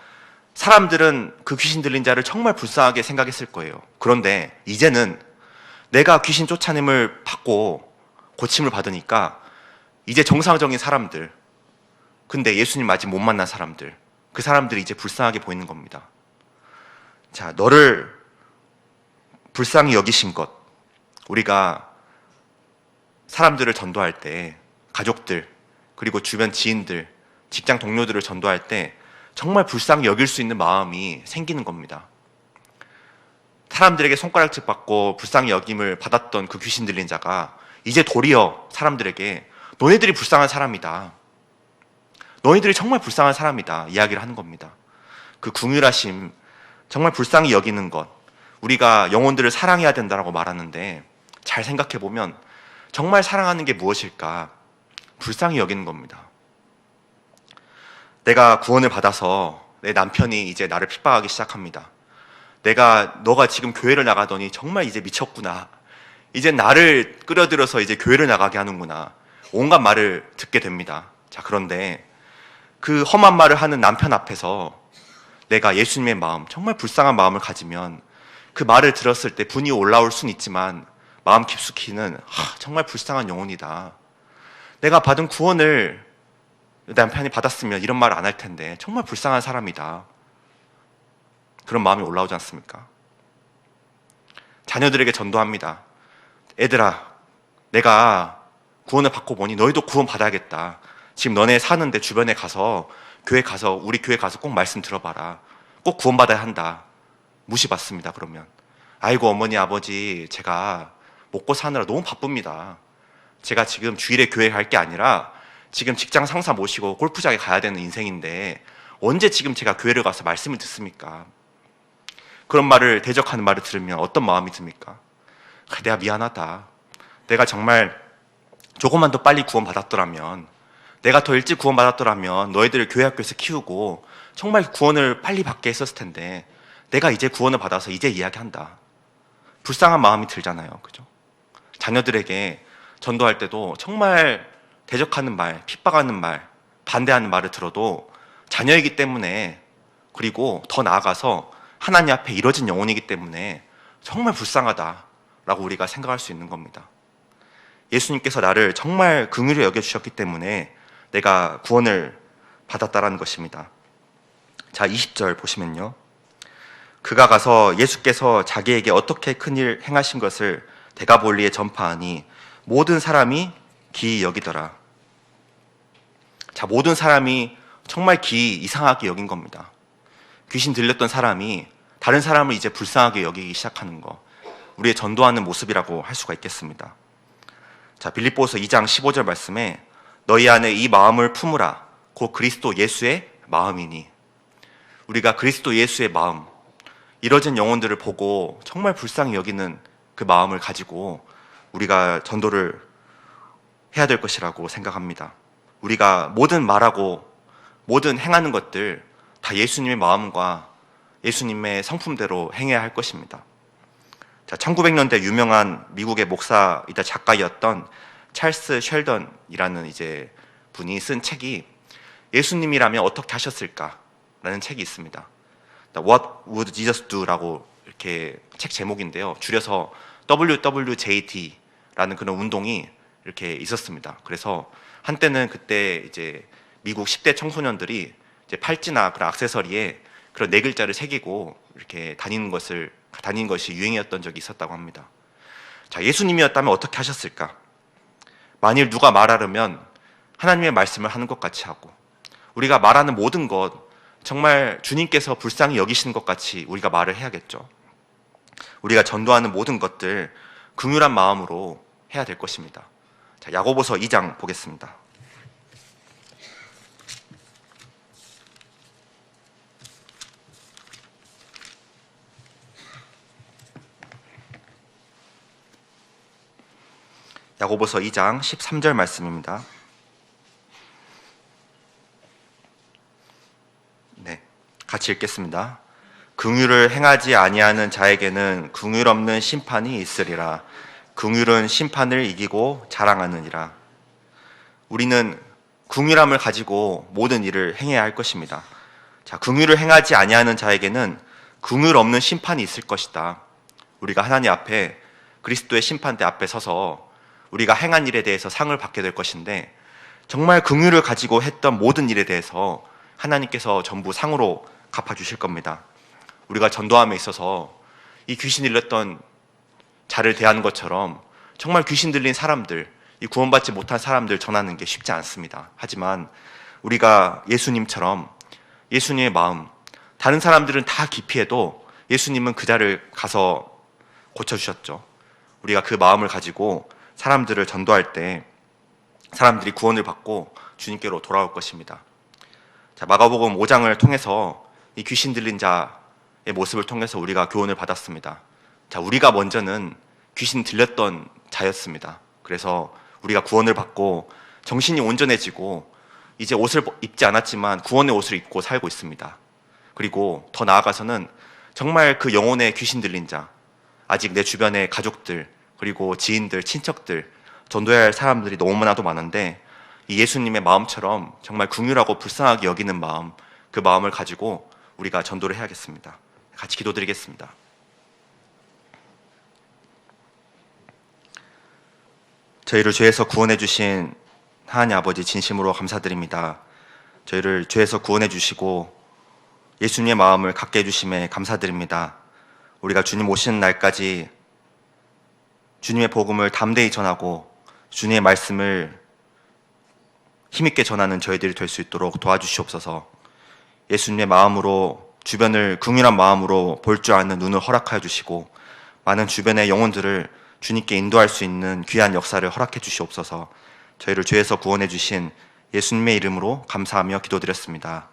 사람들은 그 귀신 들린 자를 정말 불쌍하게 생각했을 거예요. 그런데 이제는 내가 귀신 쫓아냄을 받고 고침을 받으니까 이제 정상적인 사람들, 근데 예수님 아직 못 만난 사람들, 그 사람들이 이제 불쌍하게 보이는 겁니다. 자, 너를 불쌍히 여기신 것, 우리가 사람들을 전도할 때, 가족들, 그리고 주변 지인들, 직장 동료들을 전도할 때 정말 불쌍히 여길 수 있는 마음이 생기는 겁니다. 사람들에게 손가락질 받고 불쌍히 여김을 받았던 그 귀신 들린 자가 이제 도리어 사람들에게 너희들이 불쌍한 사람이다, 너희들이 정말 불쌍한 사람이다 이야기를 하는 겁니다. 그 긍휼하심, 정말 불쌍히 여기는 것, 우리가 영혼들을 사랑해야 된다고 말하는데 잘 생각해보면 정말 사랑하는 게 무엇일까? 불쌍히 여기는 겁니다. 내가 구원을 받아서 내 남편이 이제 나를 핍박하기 시작합니다. 너가 지금 교회를 나가더니 정말 이제 미쳤구나. 이제 나를 끌어들여서 이제 교회를 나가게 하는구나. 온갖 말을 듣게 됩니다. 자, 그런데 그 험한 말을 하는 남편 앞에서 내가 예수님의 마음, 정말 불쌍한 마음을 가지면 그 말을 들었을 때 분이 올라올 수는 있지만 마음 깊숙이는 정말 불쌍한 영혼이다. 내가 받은 구원을 남편이 받았으면 이런 말을 안 할 텐데 정말 불쌍한 사람이다. 그런 마음이 올라오지 않습니까? 자녀들에게 전도합니다. 애들아, 내가 구원을 받고 보니 너희도 구원 받아야겠다. 지금 너네 사는데 주변에 가서 우리 교회 가서 꼭 말씀 들어봐라. 꼭 구원 받아야 한다. 무시받습니다. 그러면 아이고 어머니 아버지, 제가 먹고 사느라 너무 바쁩니다. 제가 지금 주일에 교회 갈 게 아니라 지금 직장 상사 모시고 골프장에 가야 되는 인생인데 언제 지금 제가 교회를 가서 말씀을 듣습니까? 그런 말을, 대적하는 말을 들으면 어떤 마음이 듭니까? 내가 미안하다. 내가 정말 조금만 더 빨리 구원 받았더라면, 내가 더 일찍 구원 받았더라면 너희들을 교회 학교에서 키우고 정말 구원을 빨리 받게 했었을 텐데 내가 이제 구원을 받아서 이제 이야기한다. 불쌍한 마음이 들잖아요. 그죠? 자녀들에게 전도할 때도 정말 대적하는 말, 핍박하는 말, 반대하는 말을 들어도 자녀이기 때문에, 그리고 더 나아가서 하나님 앞에 이뤄진 영혼이기 때문에 정말 불쌍하다라고 우리가 생각할 수 있는 겁니다. 예수님께서 나를 정말 긍휼히 여겨주셨기 때문에 내가 구원을 받았다라는 것입니다. 자, 20절 보시면요. 그가 가서 예수께서 자기에게 어떻게 큰일 행하신 것을 데가볼리에 전파하니 모든 사람이 기이 여기더라. 자, 모든 사람이 정말 기이 이상하게 여긴 겁니다. 귀신 들렸던 사람이 다른 사람을 이제 불쌍하게 여기기 시작하는 거, 우리의 전도하는 모습이라고 할 수가 있겠습니다. 자, 빌립보서 2장 15절 말씀에 너희 안에 이 마음을 품으라 곧 그리스도 예수의 마음이니, 우리가 그리스도 예수의 마음, 이뤄진 영혼들을 보고 정말 불쌍히 여기는 그 마음을 가지고 우리가 전도를 해야 될 것이라고 생각합니다. 우리가 모든 말하고 모든 행하는 것들 다 예수님의 마음과 예수님의 성품대로 행해야 할 것입니다. 자, 1900년대 유명한 미국의 목사이자 작가였던 찰스 쉘던이라는 이제 분이 쓴 책이 예수님이라면 어떻게 하셨을까라는 책이 있습니다. What would Jesus do?라고 이렇게 책 제목인데요. 줄여서 WWJD라는 그런 운동이 이렇게 있었습니다. 그래서 한때는 그때 이제 미국 10대 청소년들이 이제 팔찌나 그런 액세서리에 그런 네 글자를 새기고 이렇게 다니는 것이 유행이었던 적이 있었다고 합니다. 자, 예수님이었다면 어떻게 하셨을까? 만일 누가 말하려면 하나님의 말씀을 하는 것 같이 하고, 우리가 말하는 모든 것 정말 주님께서 불쌍히 여기시는 것 같이 우리가 말을 해야겠죠. 우리가 전도하는 모든 것들 긍휼한 마음으로 해야 될 것입니다. 자, 야고보서 2장 보겠습니다. 야고보서 2장 13절 말씀입니다. 네, 같이 읽겠습니다. 긍휼을 행하지 아니하는 자에게는 긍휼 없는 심판이 있으리라. 긍휼은 심판을 이기고 자랑하느니라. 우리는 긍휼함을 가지고 모든 일을 행해야 할 것입니다. 자, 긍휼을 행하지 아니하는 자에게는 긍휼 없는 심판이 있을 것이다. 우리가 하나님 앞에 그리스도의 심판대 앞에 서서 우리가 행한 일에 대해서 상을 받게 될 것인데, 정말 긍휼을 가지고 했던 모든 일에 대해서 하나님께서 전부 상으로 갚아주실 겁니다. 우리가 전도함에 있어서 이 귀신 들렸던 자를 대하는 것처럼 정말 귀신 들린 사람들, 이 구원받지 못한 사람들 전하는 게 쉽지 않습니다. 하지만 우리가 예수님처럼 예수님의 마음, 다른 사람들은 다 기피해도 예수님은 그 자를 가서 고쳐주셨죠. 우리가 그 마음을 가지고 사람들을 전도할 때 사람들이 구원을 받고 주님께로 돌아올 것입니다. 자, 마가복음 5장을 통해서 이 귀신 들린 자의 모습을 통해서 우리가 교훈을 받았습니다. 자, 우리가 먼저는 귀신 들렸던 자였습니다. 그래서 우리가 구원을 받고 정신이 온전해지고 이제 옷을 입지 않았지만 구원의 옷을 입고 살고 있습니다. 그리고 더 나아가서는 정말 그 영혼의 귀신 들린 자, 아직 내 주변의 가족들, 그리고 지인들, 친척들, 전도해야 할 사람들이 너무나도 많은데, 이 예수님의 마음처럼 정말 긍휼하고 불쌍하게 여기는 마음, 그 마음을 가지고 우리가 전도를 해야겠습니다. 같이 기도드리겠습니다. 저희를 죄에서 구원해 주신 하나님 아버지, 진심으로 감사드립니다. 저희를 죄에서 구원해 주시고 예수님의 마음을 갖게 해주심에 감사드립니다. 우리가 주님 오시는 날까지 주님의 복음을 담대히 전하고 주님의 말씀을 힘있게 전하는 저희들이 될 수 있도록 도와주시옵소서. 예수님의 마음으로, 주변을 긍휼한 마음으로 볼 줄 아는 눈을 허락하여 주시고 많은 주변의 영혼들을 주님께 인도할 수 있는 귀한 역사를 허락해 주시옵소서. 저희를 죄에서 구원해 주신 예수님의 이름으로 감사하며 기도드렸습니다.